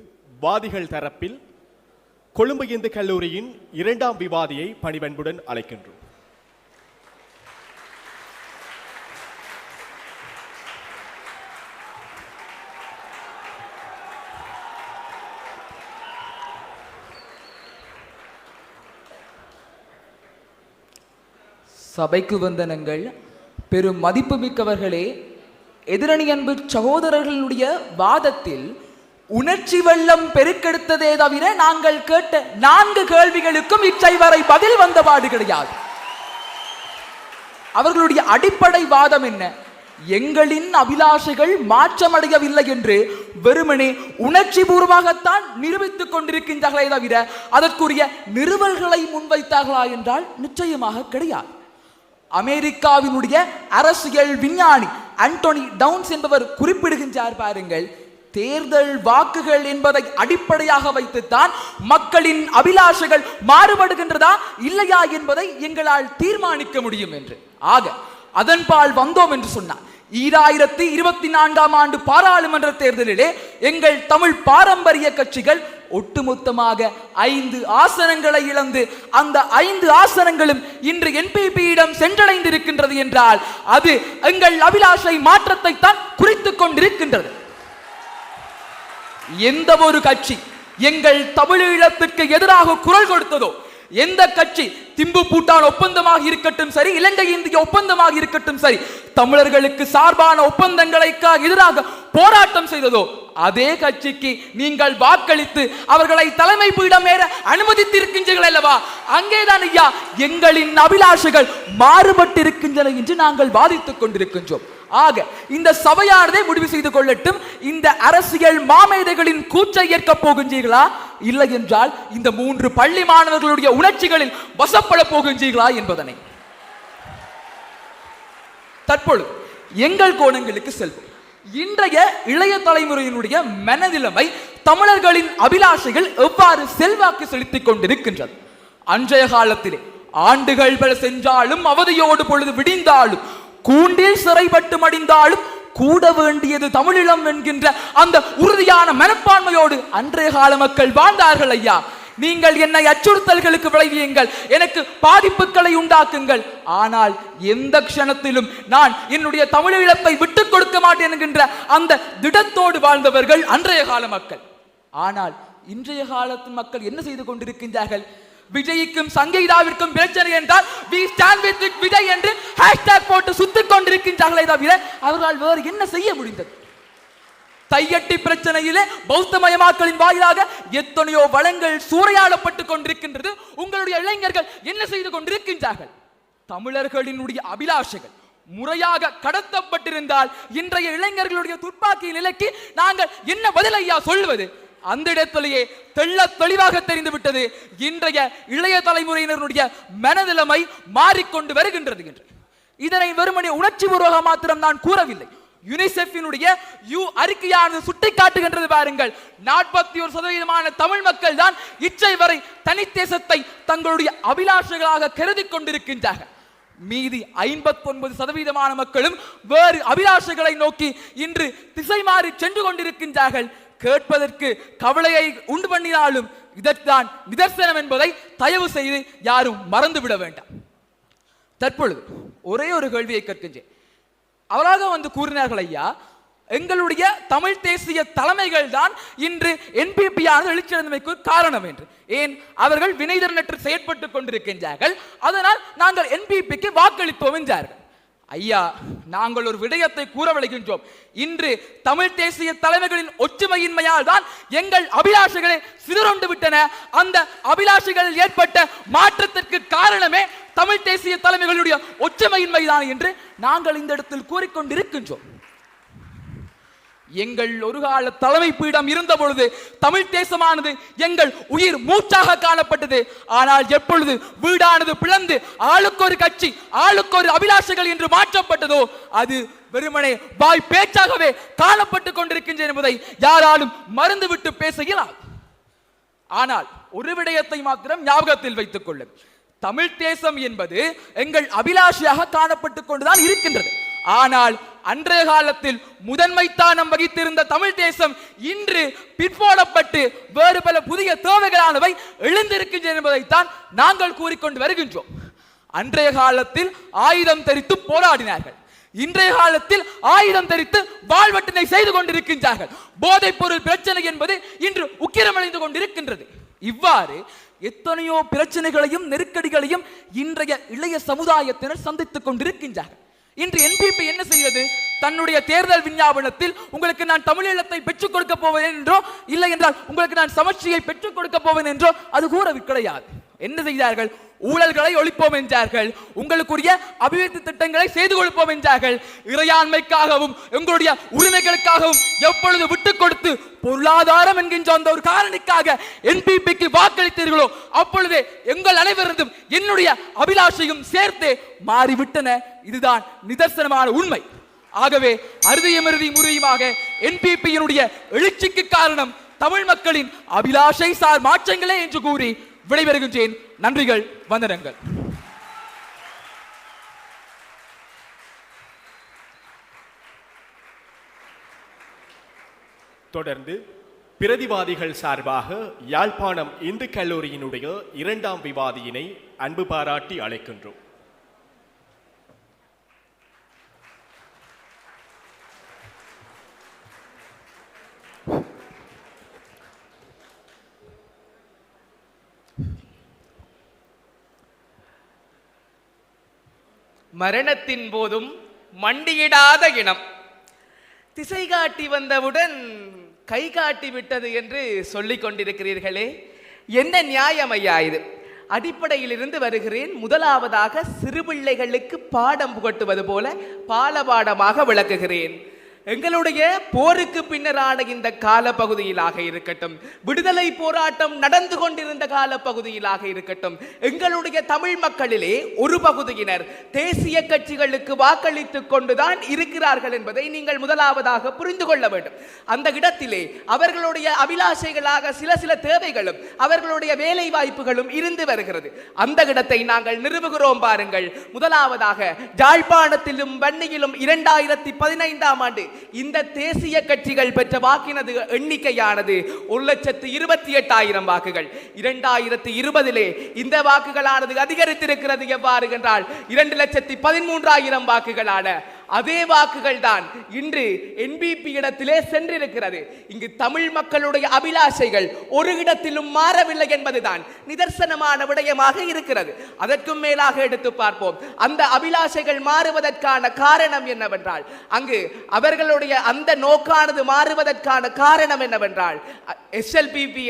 வாதிகள் தரப்பில் கொழும்பு இந்து கல்லூரியின் 2ஆம் விவாதியை பணிவன்புடன் அழைக்கின்றோம். சபைக்கு வந்தனங்கள். பெரும் மதிப்புமிக்கவர்களே, எதிரணி அன்பு சகோதரர்களுடைய வாதத்தில் உணர்ச்சி வெள்ளம் பெருக்கெடுத்ததே தவிர நாங்கள் கேட்ட 4 கேள்விகளுக்கும் இச்சை வரை பதில் வந்தபாடு கிடையாது. அவர்களுடைய அடிப்படை வாதம் என்ன? எங்களின் அபிலாஷைகள் மாற்றமடையவில்லை என்று வெறுமனே உணர்ச்சி பூர்வமாகத்தான் நிரூபித்துக் கொண்டிருக்கின்றார்களே தவிர அதற்குரிய நிறுவல்களை முன்வைத்தார்களா என்றால் நிச்சயமாக கிடையாது. அமெரிக்காவினுடைய அரசியல் விஞ்ஞானி ஆண்டனி டவுன்ஸ் என்பவர் குறிப்பிடுகின்றார் பாருங்கள், தேர்தல் வாக்குகள் என்பதை அடிப்படையாக வைத்துத்தான் மக்களின் அபிலாஷைகள் மாறுபடுகின்றதா இல்லையா என்பதை எங்களால் தீர்மானிக்க முடியும் என்று. ஆக அதன்பால் வந்தோம் என்று சொன்னார். 2024ஆம் ஆண்டு பாராளுமன்ற தேர்தலிலே எங்கள் தமிழ் பாரம்பரிய கட்சிகள் ஒட்டுமொத்தமாக 5 ஆசனங்களை இழந்து அந்த 5 ஆசனங்களும் இன்று என்பிபியிடம் சென்றடைந்திருக்கின்றது என்றால் அது எங்கள் அபிலாஷை மாற்றத்தை தான் குறித்துக் கொண்டிருக்கின்றது. எந்த ஒரு கட்சி எங்கள் தமிழீழத்திற்கு எதிராக குரல் கொடுத்ததோ, எந்த கட்சி திம்பு பூட்டான் ஒப்பந்தமாக இருக்கட்டும் சரி, இலங்கை இந்திய ஒப்பந்தமாக இருக்கட்டும் சரி, தமிழர்களுக்கு சார்பான ஒப்பந்தங்களுக்கு எதிராக போராட்டம் செய்ததோ அதே கட்சிக்கு நீங்கள் வாக்களித்து அவர்களை தலைமை பீடம் ஏற அனுமதித்திருக்கின்றீர்கள் அல்லவா? அங்கேதான் ஐயா எங்களின் அபிலாஷைகள் மாறுபட்டிருக்கின்றன என்று நாங்கள் வாதித்துக் கொண்டிருக்கின்றோம். ஆக இந்த சபையானதை முடிவு செய்து கொள்ளட்டும். இந்த அரசியல் மாமேதைகளின் கூச்சை ஏற்க போகின்றீர்களா, இல்லை என்றால் இந்த 3 பள்ளி மாணவர்களுடைய உணர்ச்சிகளில் வசப்பட போகின்றீர்களா என்பதனை தற்பொழுது எங்கள் கோணங்களுக்கு செல்வோம். இன்றைய இளைய தலைமுறையினுடைய மனநிலைமை, தமிழர்களின் அபிலாஷைகள் எவ்வாறு செல்வாக்கு செலுத்திக் கொண்டிருக்கின்றது? அன்றைய காலத்திலே ஆண்டுகள் பல சென்றாலும் அவதியோடு பொழுது விடிந்தாலும் கூண்டில் சிறைப்பட்டு மடிந்தாலும் கூட வேண்டியது தமிழிலம் என்கின்ற அந்த உறுதியான மனப்பான்மையோடு அன்றைய கால மக்கள் வாழ்ந்தார்கள். ஐயா, நீங்கள் என்னை அச்சுறுத்தல்களுக்கு விளைவியுங்கள், எனக்கு பாதிப்புகளை உண்டாக்குங்கள், ஆனால் எந்த க்ஷணத்திலும் நான் என்னுடைய தமிழீழத்தை விட்டுக் கொடுக்க மாட்டேன் என்கின்ற அந்த திடத்தோடு வாழ்ந்தவர்கள் அன்றைய கால மக்கள். ஆனால் இன்றைய காலத்து மக்கள் என்ன செய்து கொண்டிருக்கின்றார்கள்? விஜய்க்கும் சங்கீதாவிற்கும் பிரச்சனை என்றால் we stand with விஜய் என்று ஹேஷ்டாக் போட்டு சுத்திக் கொண்டிருக்கின்றார்களே தவிர அவர்களால் வேறு என்ன செய்ய முடிந்தது? தையட்டி பிரச்சனையிலே பௌத்தமயமாக்கலின் வாயிலாக எத்தனையோ வளங்கள் சூறையாடப்பட்டுக் கொண்டிருக்கின்றது. உங்களுடைய இளைஞர்கள் என்ன செய்து கொண்டிருக்கின்றார்கள்? தமிழர்களினுடைய அபிலாஷைகள் முறையாக கடத்தப்பட்டிருந்தால் இன்றைய இளைஞர்களுடைய துப்பாக்கி நிலைக்கு நாங்கள் என்ன பதில் ஐயா சொல்வது? அந்த இடத்திலேயே தெள்ள தெளிவாக தெரிந்து விட்டது இன்றைய இளைய தலைமுறையினருடைய மனநிலைமை மாறிக்கொண்டு வருகின்றது என்று. இதனை வெறுமனே உணர்ச்சி பூர்வமாக மாத்திரம் நான் கூறவில்லை. யுனிசெஃபினுடைய அறிக்கையானது சுட்டி காட்டுகின்றது பாருங்கள். 41% தமிழ் மக்கள் தான் இச்சை வரை தனித்தேசத்தை தங்களுடைய அபிலாஷைகளாக கருதி கொண்டிருக்கின்றார்கள். மீதி 59% மக்களும் வேறு அபிலாஷைகளை நோக்கி இன்று திசை மாறி சென்று கொண்டிருக்கின்றார்கள். கேட்பதற்கு கவலையை உண்டு பண்ணினாலும் இதற்கான் நிதர்சனம் என்பதை தயவு செய்து யாரும் மறந்துவிட வேண்டாம். தற்பொழுது ஒரே ஒரு கேள்வியை கேட்கின்றேன். அவராக வந்து கூறினார்கள், ஐயா எங்களுடைய தமிழ் தேசிய தலைமைகள் தான் இன்று என்பிபியானது எழுச்சியடைந்தமைக்கு காரணம் என்று. ஏன்? அவர்கள் வினைதரனற்று செயற்பட்டுக் கொண்டிருக்கின்றார்கள், அதனால் நாங்கள் என்பிபிக்கு வாக்களிப்போம் என்றார்கள். ஐயா, நாங்கள் ஒரு விடயத்தை கூற விளைகின்றோம். இன்று தமிழ் தேசிய தலைமைகளின் ஒற்றுமையின்மையால் தான் எங்கள் அபிலாஷைகளை சிதறொண்டு விட்டன. அந்த அபிலாஷைகளில் ஏற்பட்ட மாற்றத்திற்கு காரணமே தமிழ் தேசிய தலைமைகளுடைய ஒற்றுமையின்மைதான் என்று நாங்கள் இந்த இடத்தில் கூறிக்கொண்டிருக்கின்றோம். எங்கள் ஒரு கால தலைமை பீடம் இருந்த பொழுது தமிழ் தேசமானது எங்கள் உயிர் மூச்சாக காணப்பட்டது. ஆனால் எப்பொழுது வீடானது பிளந்து ஆளுக்கு ஒரு கட்சி, ஆளுக்கு ஒரு அபிலாஷைகள் என்று மாற்றப்பட்டதோ அது வெறுமனே வாய் பேச்சாகவே காணப்பட்டுக் கொண்டிருக்கின்றன என்பதை யாராலும் மறந்துவிட்டு பேச இயலாது. ஆனால் ஒரு விடயத்தை மாத்திரம் ஞாபகத்தில் வைத்துக் கொள்ளும். தமிழ் தேசம் என்பது எங்கள் அபிலாஷையாக காணப்பட்டுக் கொண்டுதான் இருக்கின்றது. ஆனால் அன்றைய காலத்தில் முதன்மை தானம் வகித்திருந்த தமிழ் தேசம் இன்று பிற்போடப்பட்டு வேறு பல புதிய தேவைகளானவை எழுந்திருக்கின்றன என்பதைத்தான் நாங்கள் கூறிக்கொண்டு வருகின்றோம். அன்றைய காலத்தில் ஆயுதம் தரித்து போராடினார்கள், இன்றைய காலத்தில் ஆயுதம் தரித்து வாழ்வட்டினை செய்து கொண்டிருக்கின்றார்கள். போதைப் பொருள் பிரச்சனை என்பது இன்று உக்கிரமடைந்து கொண்டிருக்கின்றது. இவ்வாறு எத்தனையோ பிரச்சனைகளையும் நெருக்கடிகளையும் இன்றைய இளைய சமுதாயத்தினர் சந்தித்துக் கொண்டிருக்கின்றார்கள். இன்று என்பிபி என்ன செய்வது? தன்னுடைய தேர்தல் விஞ்ஞாபனத்தில் உங்களுக்கு நான் தமிழீழத்தை பெற்றுக் கொடுக்க போவேன் என்றோ, இல்லை என்றால் உங்களுக்கு நான் சமஷ்டியை பெற்றுக் கொடுக்க போவேன் என்றோ அது கூறவி கிடையாது. என்ன செய்தார்கள்? ஊழல்களை ஒழிப்போம் என்றார்கள். உங்களுக்குரிய அபிவிருத்தி திட்டங்களை செய்து கொடுப்போம் என்றார்கள். இறையாண்மைக்காகவும் உங்களுடைய உரிமைகளுக்காகவும் எப்பொழுது விட்டுக் கொடுத்து பொருளாதாரம் என்கின்ற அந்த ஒரு காரணிக்காக என்பிபிக்கு வாக்களித்தீர்களோ அப்பொழுதே எங்கள் அனைவரும் என்னுடைய அபிலாஷையும் சேர்த்தே மாறிவிட்டன. இதுதான் நிதர்சனமான உண்மை. ஆகவே அறுதியமறுதி முறையுமாக என்பிபியினுடைய எழுச்சிக்கு காரணம் தமிழ் மக்களின் அபிலாஷை சார் மாற்றங்களே என்று கூறி விடைபெறுகின்றேன். நன்றிகள், வந்தனங்கள். தொடர்ந்து பிரதிவாதிகள் சார்பாக யாழ்ப்பாணம் இந்து கல்லூரியினுடைய 2ஆம் விவாதியினை அன்பு பாராட்டி அழைக்கின்றோம். மரணத்தின் போதும் மண்டியிடாத இனம் திசை காட்டி வந்தவுடன் கை காட்டி விட்டது என்று சொல்லிக் கொண்டிருக்கிறீர்களே, என்ன நியாயம் ஐயா இது? அடிப்படையிலிருந்து வருகிறேன். முதலாவதாக சிறுபிள்ளைகளுக்கு பாடம் புகட்டுவது போல பாலபாடமாக விளக்குகிறேன். எங்களுடைய போருக்கு பின்னரான இந்த காலப்பகுதியிலாக இருக்கட்டும், விடுதலை போராட்டம் நடந்து கொண்டிருந்த காலப்பகுதியிலாக இருக்கட்டும், எங்களுடைய தமிழ் மக்களிலே ஒரு பகுதியினர் தேசிய கட்சிகளுக்கு வாக்களித்துக் கொண்டுதான் இருக்கிறார்கள் என்பதை நீங்கள் முதலாவதாக புரிந்து கொள்ள வேண்டும். அந்த இடத்திலே அவர்களுடைய அபிலாஷைகளாக சில தேவைகளும் அவர்களுடைய வேலை வாய்ப்புகளும் இருந்து வருகிறது. அந்த இடத்தை நாங்கள் நிறுவுகிறோம் பாருங்கள். முதலாவதாக யாழ்ப்பாணத்திலும் வன்னியிலும் 2015ஆம் ஆண்டு இந்த தேசிய கட்சிகள் பெற்ற வாக்கினது எண்ணிக்கையானது 1,28,000 வாக்குகள். 2020 இந்த வாக்குகளானது அதிகரித்திருக்கிறது. எவ்வாறு என்றால் 2,13,000 வாக்குகளான அதே வாக்குகள் தான் இன்று என்பிபி இடத்திலே சென்றிருக்கிறது. இங்கு தமிழ் மக்களுடைய அபிலாஷைகள் ஒரு இடத்திலும் மாறவில்லை என்பதுதான் நிதர்சனமான விடயமாக இருக்கிறது. அதற்கும் மேலாக எடுத்து பார்ப்போம். அந்த அபிலாஷைகள் மாறுவதற்கான காரணம் என்னவென்றால், அங்கு அவர்களுடைய அந்த நோக்கானது மாறுவதற்கான காரணம் என்னவென்றால், எஸ்எல்பிபி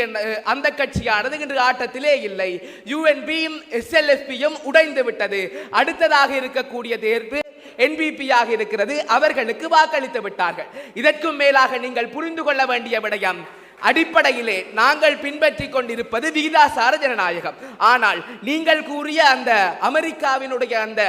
அந்த கட்சியானது இன்று ஆட்டத்திலே இல்லை. யுஎன்பியும் எஸ்எல்எஸ்பியும் உடைந்து விட்டது. அடுத்ததாக இருக்கக்கூடிய தேர்வு என்பிபியாக இருக்கிறது. அவர்களுக்கு வாக்களித்து விட்டார்கள். இதற்கும் மேலாக நீங்கள் புரிந்து கொள்ள வேண்டிய விடயம், அடிப்படையிலே நாங்கள் பின்பற்றி கொண்டிருப்பது விகிதாசார ஜனநாயகம். ஆனால் நீங்கள் கூறிய அந்த அமெரிக்காவினுடைய அந்த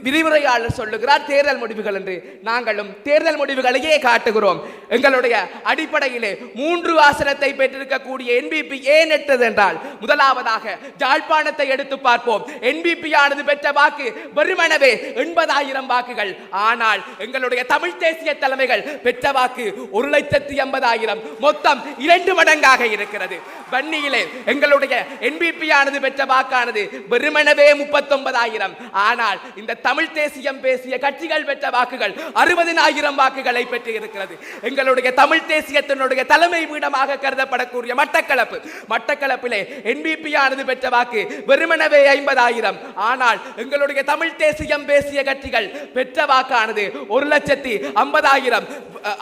விரிவுரையாளர் சொல்லுகிறார் தேர்தல் முடிவுகள் என்று. நாங்களும் தேர்தல் முடிவுகளையே காட்டுகிறோம். எங்களுடைய அடிப்படையிலே 3 ஆசனத்தை பெற்றிருக்கக்கூடிய என்பிபி ஏன் எட்டது என்றால், முதலாவதாக யாழ்ப்பாணத்தை எடுத்து பார்ப்போம். என்பிபி ஆனது பெற்ற வாக்கு வெறுமனவே 80,000 வாக்குகள். ஆனால் எங்களுடைய தமிழ் தேசிய தலைமைகள் பெற்ற வாக்கு 1,80,000. மொத்தம் 2 மடங்காக இருக்கிறது. வன்னியிலே எங்களுடைய என்பிபி ஆனது பெற்ற வாக்கானது வெறுமனவே 39,000. ஆனால் இந்த தமிழ் தேசியம் பேசிய கட்சிகள் பெற்ற வாக்குகள் 60,000 வாக்குகளை பெற்று இருக்கிறது. எங்களுடைய தமிழ் தேசியத்தினுடைய தலைமை பீடமாக கருதப்படக்கூடிய மட்டக்களப்பிலே என்பிபி ஆனது பெற்ற வாக்கு வெறுமனவே 50,000. ஆனால் எங்களுடைய தமிழ் தேசியம் பேசிய கட்சிகள் பெற்ற வாக்கானது 1,50,000.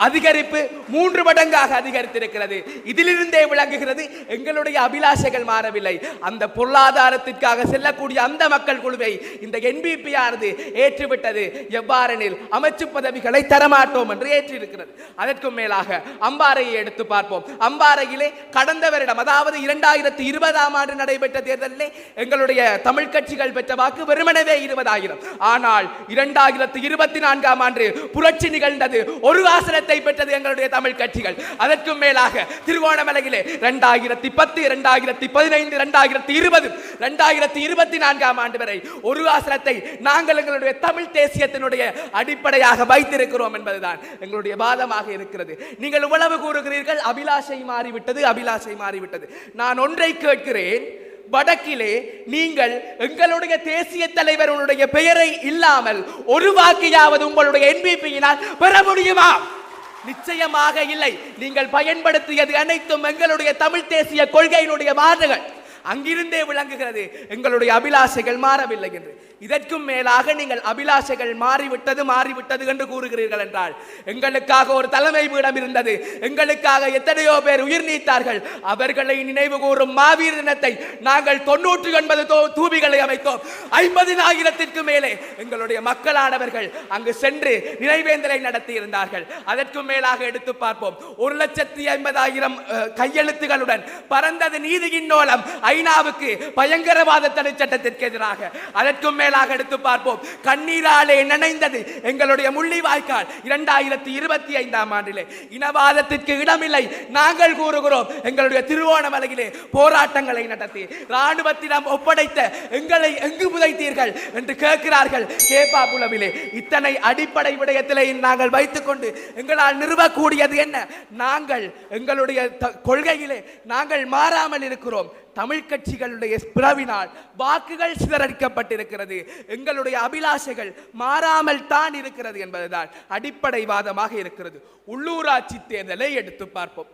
அதிகரிப்பு 3 மடங்காக அதிகரித்திருக்கிறது. இதிலிருந்தே விளங்குகிறது எங்களுடைய அபிலாஷைகள் மாறவில்லை. அந்த பொருளாதாரத்திற்காக செல்லக்கூடிய அந்த மக்கள் குழுவை இந்த என்பிபி ஆனது ஏற்றுவிட்டது. எவ்வாறெனில் அமைச்சு பதவிகளை தரமாட்டோம் என்று ஏற்றிருக்கிறது. அதற்கும் மேலாக அம்பாறையை எடுத்து பார்ப்போம். அம்பாறையிலே கடந்த வருடம், அதாவது 2020ஆம் ஆண்டு நடைபெற்ற தேர்தலிலே எங்களுடைய தமிழ் கட்சிகள் பெற்ற வாக்கு வெறுமனவே 20,000. ஆனால் 2024ஆம் ஆண்டு புரட்சி நிகழ்ந்தது. ஒரு ஆசனத்தை பெற்றது எங்களுடைய தமிழ் கட்சிகள். அதற்கும் மேலாக திருவோணமலையிலே 2010, 2015, 2020, 2024ஆம் ஆண்டு வரை ஒரு ஆசனத்தை நாங்கள் எங்களுடைய தமிழ் தேசியத்தினுடைய அடிப்படையாக வைத்திருக்கிறோம் என்பதுதான் எங்களுடைய வாதமாக இருக்கிறது. நீங்கள் இவ்வளவு கூறுகிறீர்கள் அபிலாஷை மாறிவிட்டது. நான் ஒன்றை கேட்கிறேன். வடக்கிலே நீங்கள் எங்களுடைய தேசிய தலைவருடைய பெயரை இல்லாமல் ஒரு வாக்கையாவது உங்களுடைய என்பிபியினால் பெற முடியுமா? நிச்சயமாக இல்லை. நீங்கள் பயன்படுத்தியது அனைத்தும் எங்களுடைய தமிழ் தேசிய கொள்கையினுடைய வாதங்கள். அங்கிருந்தே விளங்குகிறது எங்களுடைய அபிலாஷைகள் மாறவில்லை என்று. இதற்கும் மேலாக நீங்கள் அபிலாஷைகள் மாறிவிட்டது என்று கூறுகிறீர்கள் என்றால், எங்களுக்காக ஒரு தலைமை பீடம் இருந்தது, எங்களுக்காக எத்தனையோ பேர் உயிர் நீத்தார்கள், அவர்களை நினைவு கூறும் மாவீர தினத்தை நாங்கள் 99 தூபிகளை அமைத்தோம். 50,000 மேலே எங்களுடைய மக்களானவர்கள் அங்கு சென்று நினைவேந்தலை நடத்தி இருந்தார்கள். அதற்கும் மேலாக எடுத்து பார்ப்போம், 1,50,000 கையெழுத்துகளுடன் பறந்தது நீதியின் நோலம் ஐநாவுக்கு பயங்கரவாத தடை சட்டத்திற்கு எதிராக. அதற்கும் மேலாக எடுத்து பார்ப்போம், கண்ணீராலே நனைந்தது எங்களுடைய முள்ளிவாய்க்கால் 2025 ஆண்டிலே. இனவாதத்திற்கு இடமில்லை நாங்கள் கூறுகிறோம். எங்களுடைய திருவோணமலையிலே போராட்டங்களை நடத்தி ராணுவத்திடம் ஒப்படைத்த எங்களை எங்கு புதைத்தீர்கள் என்று கேட்கிறார்கள் கேப்பாபுலவிலே. இத்தனை அடிப்படை விடயத்திலே நாங்கள் வைத்துக் கொண்டு எங்களால் நிறுவக்கூடியது என்ன? நாங்கள் எங்களுடைய கொள்கையிலே நாங்கள் மாறாமல் இருக்கிறோம். தமிழ் கட்சிகளுடைய பிளவினால் வாக்குகள் சிதறடிக்கப்பட்டிருக்கிறது. எங்களுடைய அபிலாஷைகள் மாறாமல் தான் இருக்கிறது என்பதுதான் அடிப்படை வாதமாக இருக்கிறது. உள்ளூராட்சி தேர்தலை எடுத்து பார்ப்போம்.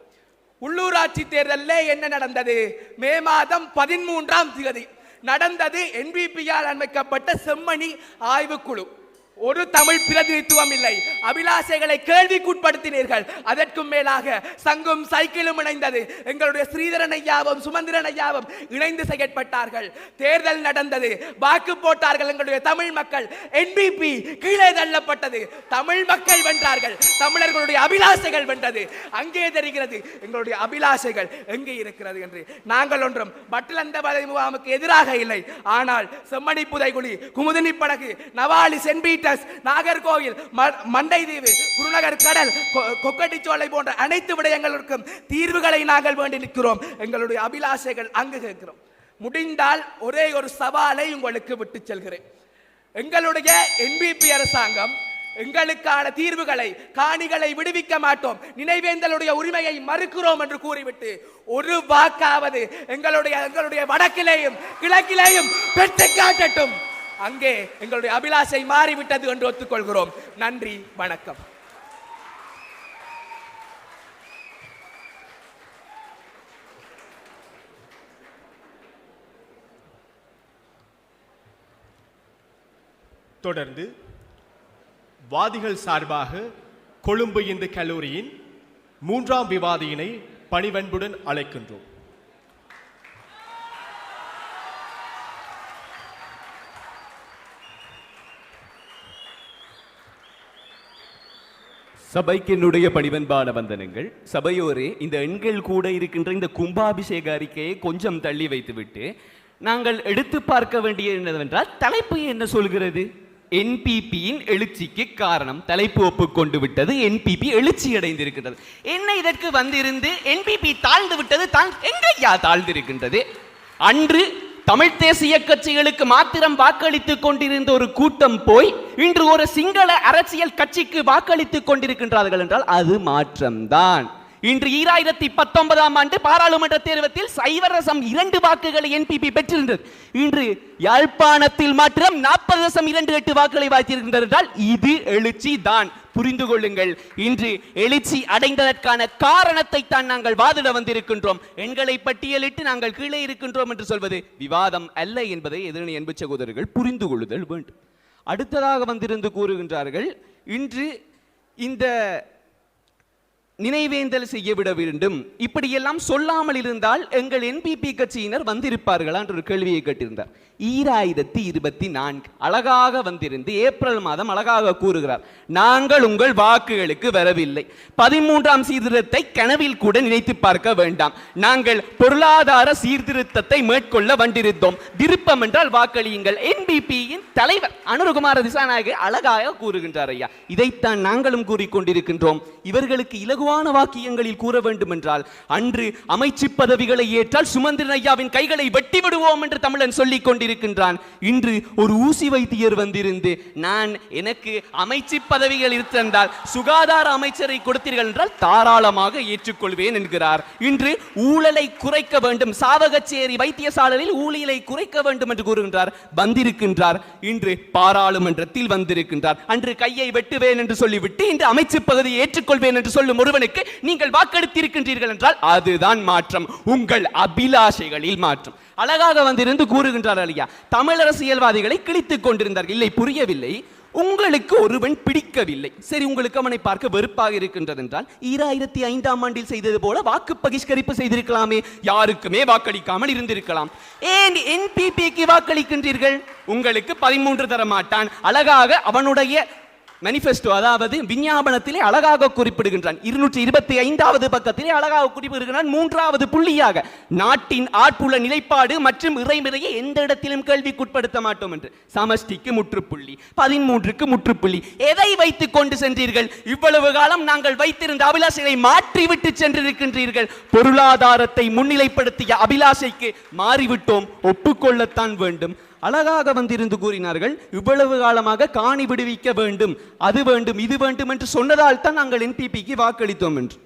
உள்ளூராட்சி தேர்தலில் என்ன நடந்தது? மே மாதம் 13ஆம் தேதி நடந்தது. என்பிபியால் அமைக்கப்பட்ட செம்மணி ஆய்வுக்குழு. ஒரு தமிழ் பிரதிநிதித்துவம் இல்லை. அபிலாஷைகளை கேள்விக்குட்படுத்தினீர்கள். அதற்கும் மேலாக சங்கும் சைக்கிளும் இணைந்தது. எங்களுடைய ஸ்ரீதரன் ஐயாவும் சுமந்திரன் ஐயாவும் இணைந்து செயற்பட்டார்கள். தேர்தல் நடந்தது, வாக்கு போட்டார்கள் எங்களுடைய தமிழ் மக்கள். என்பிபி கீழே தள்ளப்பட்டது. தமிழ் மக்கள் வென்றார்கள். தமிழர்களுடைய அபிலாஷைகள் வென்றது. அங்கே தெரிகிறது எங்களுடைய அபிலாஷைகள் எங்கே இருக்கிறது என்று. நாங்கள் ஒன்றும் பட்டலந்த முகாமுக்கு எதிராக இல்லை. ஆனால் செம்மணி புதைகுழி, குமுதினி படகு, நவாலி, சென்பி, நாகர்கோவில், மண்டைதீவு, குருநகர் கடல், கொக்கட்டிச்சோலை போன்ற அனைத்து விடயங்களுக்கும் தீர்வுகளை நாங்கள் வேண்டி நிற்கிறோம். எங்களுடைய அபிலாஷைகள் அங்கு கேட்கிறோம். முடிந்தால் ஒரே ஒரு சவாலை உங்களுக்கு விட்டு செல்கிறேன். எங்களுடைய என்பிபி அரசாங்கம் எங்களுக்கான தீர்வுகளை, காணிகளை விடுவிக்க மாட்டோம், நினைவேந்தலுடைய உரிமையை மறுக்கிறோம் என்று கூறிவிட்டு ஒரு வாக்காவது எங்களுடைய வடக்கிலேயும் கிழக்கிலேயும் பெற்று காட்டட்டும். அங்கே எங்களுடைய அபிலாஷை மாறிவிட்டது என்று ஒத்துக்கொள்கிறோம். நன்றி, வணக்கம். தொடர்ந்து வாதிகள் சார்பாக கொழும்பு இந்து கல்லூரியின் 3ஆம் விவாதியினை பணிவன்புடன் அழைக்கின்றோம். சபைக்கு என்னுடைய பணிவன்பான வந்தனங்கள். சபையோரே, இந்த எண்கள் கூட இருக்கின்ற இந்த கும்பாபிஷேக அறிக்கையை கொஞ்சம் தள்ளி வைத்துவிட்டு நாங்கள் எடுத்து பார்க்க வேண்டிய என்னவென்றால், தலைப்பு என்ன சொல்கிறது? என்பிபியின் எழுச்சிக்கு காரணம். தலைப்பு ஒப்புக்கொண்டு விட்டது. என்பிபி எழுச்சி அடைந்திருக்கிறது. என்ன இதற்கு வந்திருந்து என்பிபி தாழ்ந்து விட்டது? எங்கய்யா தாழ்ந்திருக்கின்றது? அன்று தமிழ் தேசிய கட்சிகளுக்கு மாத்திரம் வாக்களித்துக் கொண்டிருந்த ஒரு கூட்டம் போய் இன்று ஒரு சிங்கள அரசியல் கட்சிக்கு வாக்களித்துக் கொண்டிருக்கின்றார்கள் என்றால் அது மாற்றம்தான். இன்று 2019ஆம் ஆண்டு பாராளுமன்ற தேர்தலில் 0.2 வாக்குகளை என்பிபி பெற்றிருந்தது. இன்று யாழ்ப்பாணத்தில் மாத்திரம் 40.28 வாக்குகளை வாய்த்திருக்கின்றது என்றால் இது எழுச்சி தான். புரிந்து கொள்ளுங்கள். இன்று எழுச்சி அடைந்ததற்கான காரணத்தை தான் நாங்கள் வாதிட வந்திருக்கின்றோம். எண்களை பட்டியலிட்டு நாங்கள் கீழே இருக்கின்றோம் என்று சொல்வது விவாதம் அல்ல என்பதை எதிரணி அன்பு சகோதரர்கள் புரிந்து கொள்ளுதல் வேண்டும். அடுத்ததாக வந்திருந்து கூறுகின்றார்கள், இன்று இந்த நினைவேந்தல் செய்யவிட வேண்டும், இப்படியெல்லாம் சொல்லாமல் இருந்தால் எங்கள் என்பிபி கட்சியினர் வந்திருப்பார்களா என்ற ஒரு கேள்வியை கேட்டிருந்தார். 2024 அழகாக வந்திருந்து ஏப்ரல் மாதம் அழகாக கூறுகிறார், நாங்கள் உங்கள் வாக்குகளுக்கு வரவில்லை, 13ஆம் சீர்திருத்தத்தை கனவில் கூட நினைத்து பார்க்க வேண்டாம், நாங்கள் பொருளாதார சீர்திருத்தத்தை மேற்கொள்ள வந்திருந்தோம், விருப்பம் என்றால் வாக்களியுங்கள். என்பிபியின் தலைவர் அனுரகுமார திசாநாயக அழகாக கூறுகின்றார். ஐயா, இதைத்தான் நாங்களும் கூறிக்கொண்டிருக்கின்றோம். இவர்களுக்கு இலகுவான வாக்கியங்களில் கூற வேண்டும் என்றால், அன்று அமைச்சு பதவிகளை ஏற்றால் சுமந்திரன் ஐயாவின் கைகளை வெட்டி விடுவோம் என்று தமிழன் சொல்லிக் கொண்டு கொண்டிருக்கின்றான். இன்று ஒரு ஊசி வைத்தியர் வந்திருந்து நான் எனக்கு அமைச்சு பதவிகள் இருந்தால் சுகாதார அமைச்சரை கொடுத்தீர்கள் என்றால் தாராளமாக ஏற்றுக்கொள்வேன் என்கிறார். இன்று ஊழலை குறைக்க வேண்டும், சாவகச்சேரி வைத்தியசாலையில் ஊழலை குறைக்க வேண்டும் என்று கூறுகின்றார். வந்திருக்கின்றார், இன்று பாராளுமன்றத்தில் வந்திருக்கின்றார். அன்று கையை வெட்டுவேன் என்று சொல்லிவிட்டு இன்று அமைச்சு பகுதியை ஏற்றுக்கொள்வேன் என்று சொல்லும் ஒருவனுக்கு நீங்கள் வாக்களித்திருக்கின்றீர்கள் என்றால் அதுதான் மாற்றம், உங்கள் அபிலாஷைகளில் மாற்றம். அழகாக வந்திருந்து கூறுகின்றார் ஐயா, தமிழ் அரசியல்வாதிகளை கிழித்துக் கொண்டிருந்தார்கள். இல்லை, புரியவில்லை. உங்களுக்கு ஒருவன் பிடிக்கவில்லை, சரி, உங்களுக்கு அவனை பார்க்க வெறுப்பாக இருக்கின்றது என்றால் 2005ஆம் ஆண்டில் செய்தது போல வாக்கு பகிஷ்கரிப்பு செய்திருக்கலாமே, யாருக்குமே வாக்களிக்காமல் இருந்திருக்கலாம். ஏன் என்பிபிக்கு வாக்களிக்கின்றீர்கள்? உங்களுக்கு 13 தர மாட்டான். அழகாக அவனுடைய மேனிஃபெஸ்டோ, அதாவது விஞ்ஞாபனத்திலே அழகாக குறிப்பிடுகின்றான். 225வது பக்கத்திலே அழகாக குறிப்பிடுகின்றான். 3வது புள்ளியாக நாட்டின் ஆட்புல நிலைப்பாடு மற்றும் இறைமுறையை எந்த இடத்திலும் கேள்விக்குட்படுத்த மாட்டோம் என்று. சமஷ்டிக்கு முற்றுப்புள்ளி, 13க்கு முற்றுப்புள்ளி. எதை வைத்துக் கொண்டு சென்றீர்கள்? இவ்வளவு காலம் நாங்கள் வைத்திருந்த அபிலாஷைகளை மாற்றிவிட்டு சென்றிருக்கின்றீர்கள். பொருளாதாரத்தை முன்னிலைப்படுத்திய அபிலாஷைக்கு மாறிவிட்டோம், ஒப்புக்கொள்ளத்தான் வேண்டும். அழகாக வந்திருந்து கூறினார்கள், இவ்வளவு காலமாக காணி விடுவிக்க வேண்டும், அது வேண்டும், இது வேண்டும் என்று சொன்னதால் தான் நாங்கள் என்பிபிக்கு வாக்களித்தோம் என்று.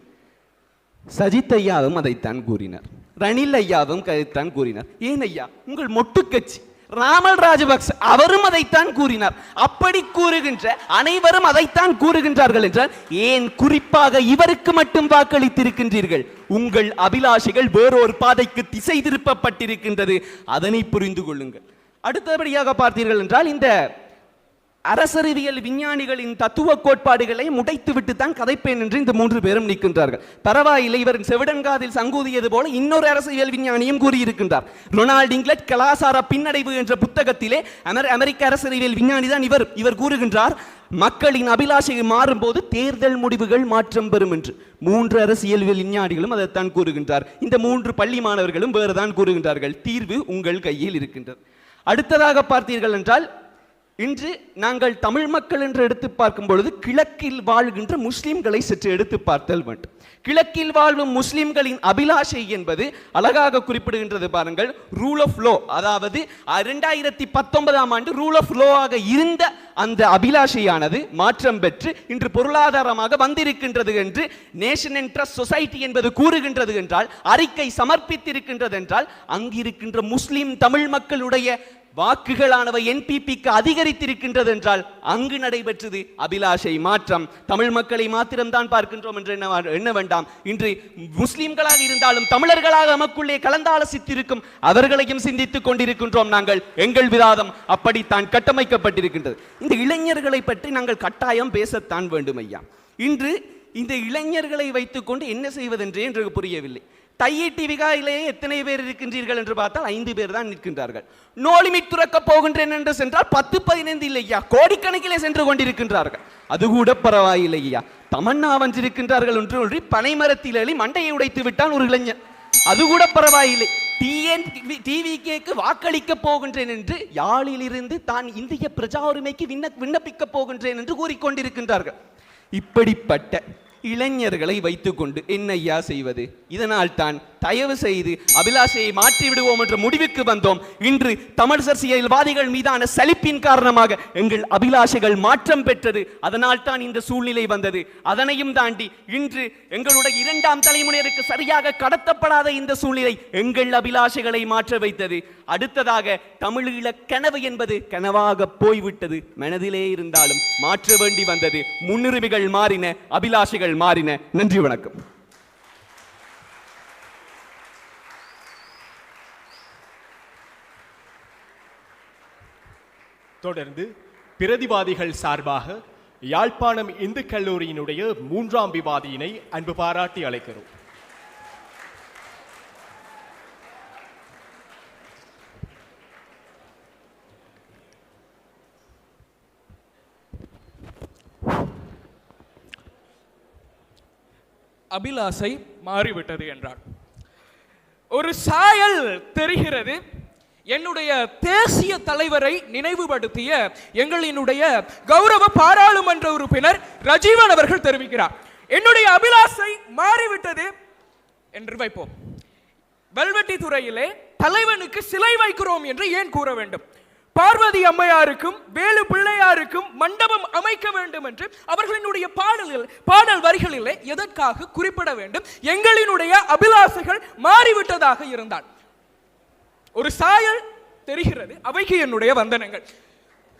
சஜித் ஐயாவும் அதைத்தான் கூறினார், ரணில் ஐயாவும் அதைத்தான் கூறினார். ஏன் ஐயா, உங்கள் மொட்டு கட்சி ராமல் ராஜபக்ச அவரும் அதைத்தான் கூறினார். அப்படி கூறுகின்ற அனைவரும் அதைத்தான் கூறுகின்றார்கள் என்றால் ஏன் குறிப்பாக இவருக்கு மட்டும் வாக்களித்திருக்கின்றீர்கள்? உங்கள் அபிலாஷைகள் வேறொரு பாதைக்கு திசை திருப்பப்பட்டிருக்கின்றது, அதனை புரிந்து கொள்ளுங்கள். அடுத்தபடியாக பார்த்தீர்கள் என்றால் இந்த அரசறிவியல் விஞ்ஞானிகளின் தத்துவ கோட்பாடுகளை முடைத்துவிட்டு தான் கதைப்பேன் என்று இந்த 3 பேரும் நிற்கின்றார்கள். பரவாயில்லை, இவரின் செவிடங்காதில் சங்கூதியது போல இன்னொரு அரசியல் விஞ்ஞானியும் கூறியிருக்கின்றார். ரொனால்ட் இங்லட் கலாசார பின்னடைவு என்ற புத்தகத்திலே அமெரிக்க அரசியல் விஞ்ஞானி தான் இவர் கூறுகின்றார், மக்களின் அபிலாஷையை மாறும் போது தேர்தல் முடிவுகள் மாற்றம் பெறும் என்று. 3 அரசியல் விஞ்ஞானிகளும் அதைத்தான் கூறுகின்றார். இந்த 3 பள்ளி மாணவர்களும் வேறுதான் கூறுகின்றார்கள். தீர்வு உங்கள் கையில் இருக்கின்றது. அடுத்ததாக பார்த்தீர்கள் என்றால் இன்று நாங்கள் தமிழ் மக்கள் என்று எடுத்து பார்க்கும் பொழுது கிழக்கில் வாழ்கின்ற முஸ்லிம்களை சற்று எடுத்து பார்த்தல் வேண்டும். கிழக்கில் வாழும் முஸ்லிம்களின் அபிலாஷை என்பது அழகாக குறிப்பிடுகின்றது பாருங்கள். ரூல் ஆஃப் லோ, அதாவது 2019ஆம் ஆண்டு ரூல் ஆஃப் லோ ஆக இருந்த அந்த அபிலாஷையானது மாற்றம் பெற்று இன்று பொருளாதாரமாக வந்திருக்கின்றது என்று நேஷன் இன்ட்ரஸ்ட் சொசைட்டி என்பது கூறுகின்றது என்றால், அறிக்கை சமர்ப்பித்திருக்கின்றது என்றால், அங்கிருக்கின்ற முஸ்லிம் தமிழ் மக்களுடைய வாக்குகளானவை என்பிபிக்கு அதிகரித்திருக்கின்றது என்றால் அங்கு நடைபெற்றது அபிலாஷை மாற்றம். தமிழ் மக்களை மாத்திரம்தான் பார்க்கின்றோம் என்று எண்ண வேண்டாம். இன்று முஸ்லிம்களாக இருந்தாலும் தமிழர்களாக நமக்குள்ளே கலந்தாலோசித்திருக்கும் அவர்களையும் சிந்தித்துக் கொண்டிருக்கின்றோம் நாங்கள். எங்கள் விவாதம் அப்படித்தான் கட்டமைக்கப்பட்டிருக்கின்றது. இந்த இளைஞர்களை பற்றி நாங்கள் கட்டாயம் பேசத்தான் வேண்டும் ஐயா. இன்று இந்த இளைஞர்களை வைத்துக்கொண்டு என்ன செய்வதென்றே என்று புரியவில்லை. தையை டிவிகாயிலேயே எத்தனை பேர் இருக்கின்றீர்கள் என்று பார்த்தால் 5 பேர் தான் நிற்கின்றார்கள். நோ லிமிட் துறக்க போகின்றேன் என்று சென்றால் 10-15 இல்லையா, கோடிக்கணக்கிலே சென்று கொண்டிருக்கின்றார்கள். அது கூட பரவாயில்லையா. தமன்னா வந்திருக்கின்றார்கள் என்று சொல்லி பனைமரத்தில் எழுதி மண்டையை உடைத்து விட்டான் ஒரு இளைஞர், அது கூட பரவாயில்லை. டிவிகேக்கு வாக்களிக்க போகின்றேன் என்று யாழிலிருந்து தான் இந்திய பிரஜா உரிமைக்கு விண்ணப்பிக்க போகின்றேன் என்று கூறிக்கொண்டிருக்கின்றார்கள். இப்படிப்பட்ட இளைஞர்களை வைத்துக்கொண்டு என்னையா செய்வது? இதனால் தான் தயவு செய்து அபிலாஷையை மாற்றி விடுவோம் என்ற முடிவுக்கு வந்தோம். இன்று தமிழ் அரசியல்வாதிகள் மீதான சலிப்பின் காரணமாக எங்கள் அபிலாஷைகள் மாற்றம் பெற்றது. அதனால் தான் இந்த சூழ்நிலை வந்தது. அதனையும் தாண்டி இன்று எங்களுடைய 2ஆம் தலைமுறைக்கு சரியாக கடத்தப்படாத இந்த சூழ்நிலை எங்கள் அபிலாஷைகளை மாற்ற வைத்தது. அடுத்ததாக தமிழீழ கனவு என்பது கனவாக போய்விட்டது. மனதிலே இருந்தாலும் மாற்ற வேண்டி வந்தது. முன்னுரிமைகள் மாறின, அபிலாஷைகள் மாறின. நன்றி, வணக்கம். தொடர்ந்து பிரதிவாதிகள் சார்பாக யாழ்ப்பாணம் இந்து கல்லூரியினுடைய 3ஆம் விவாதியினை அன்பு பாராட்டி அழைக்கிறோம். அபிலாஷை மாறிவிட்டது என்றார். ஒரு சாயல் தெரிகிறது. என்னுடைய தேசிய தலைவரை நினைவுபடுத்திய எங்களினுடைய கௌரவ பாராளுமன்ற உறுப்பினர் ரஜீவன் அவர்கள் தெரிவிக்கிறார், என்னுடைய அபிலாஷை மாறிவிட்டது என்று வைப்போம். வெல்வெட்டி துறையிலே தலைவனுக்கு சிலை வைக்கிறோம் என்று ஏன் கூற வேண்டும்? பார்வதி அம்மையாருக்கும் வேலு பிள்ளையாருக்கும் மண்டபம் அமைக்க வேண்டும் என்று அவர்களினுடைய பாடல் வரிகளிலே எதற்காக குறிப்பிட வேண்டும்? எங்களினுடைய அபிலாசைகள் மாறிவிட்டதாக இருந்தால் ஒரு சாயல் தெரிகிறது. அவைக்கு என்னுடைய வந்தனங்கள்.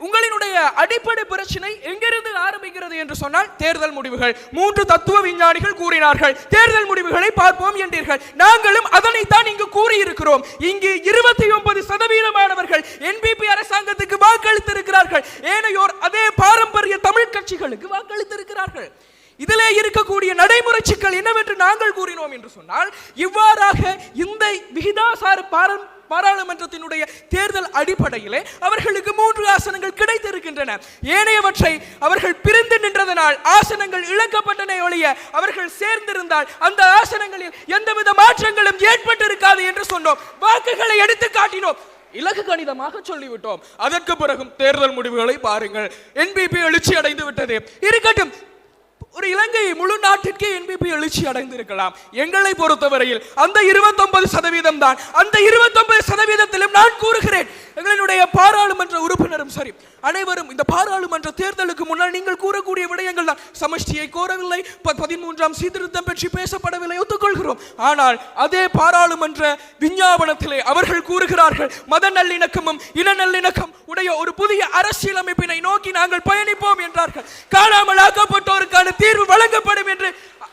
உங்களினுடைய அடிப்படை பிரச்சனை எங்கிருந்து ஆரம்பிக்கிறது என்று சொன்னால் தேர்தல் முடிவுகள். 3 தத்துவ விஞ்ஞானிகள் கூறினார்கள், தேர்தல் முடிவுகளை பார்ப்போம் என்றீர்கள். நாங்களும் அதனைத்தான் இங்கு கூறியிருக்கிறோம். இங்கு 29% NPP அரசாங்கத்துக்கு வாக்களித்திருக்கிறார்கள். ஏனையோர் அதே பாரம்பரிய தமிழ் கட்சிகளுக்கு வாக்களித்திருக்கிறார்கள். இதிலே இருக்கக்கூடிய நடைமுறை சிக்கல் என்னவென்று நாங்கள் கூறினோம் என்று சொன்னால், இவ்வாறாக இந்த விகிதாசார பாராளுமன்றத்தினுடைய தேர்தல் அடிப்படையிலே அவர்களுக்கு 3 ஆசனங்கள் கிடைத்திருக்கின்றன. ஏனையவற்றை அவர்கள் பிரிந்து நின்றதனால் ஆசனங்கள் இழக்கப்பட்டன ஒழிய அவர்கள் சேர்ந்திருந்தால் அந்த ஆசனங்களில் எந்தவித மாற்றங்களும் ஏற்பட்டிருக்காது என்று சொன்னோம். வாக்குகளை எடுத்து காட்டினோம். இலக்கு கணிதமாக சொல்லிவிட்டோம். அதற்கு பிறகும் தேர்தல் முடிவுகளை பாருங்கள். NPP எழுச்சி அடைந்து விட்டது. இருக்கட்டும், ஒரு இலங்கை முழு நாட்டிற்கு NPP எழுச்சி அடைந்திருக்கலாம். எங்களை பொறுத்தவரையில் அந்த 29% தான். அந்த 29%த்திலும் நான் கூறுகிறேன், எங்களுடைய பாராளுமன்ற உறுப்பினரும் சரி, அனைவரும் இந்த பாராளுமன்ற தேர்தலுக்கு முன்னால் நீங்கள் கூறக்கூடிய விடயங்கள் தான். சமஷ்டியை கோரவில்லை, 13ஆம் சீர்திருத்தம் பற்றி பேசப்படவில்லை, ஒத்துக்கொள்கிறோம். ஆனால் அதே பாராளுமன்ற விஞ்ஞாபனத்திலே அவர்கள் கூறுகிறார்கள், மத நல்லிணக்கமும் இன நல்லிணக்கம் உடைய ஒரு புதிய அரசியலமைப்பினை நோக்கி நாங்கள் பயணிப்போம் என்றார்கள். காணாமல் ஆக்கப்பட்டோருக்கான தீர்வு வழங்கப்படும் என்று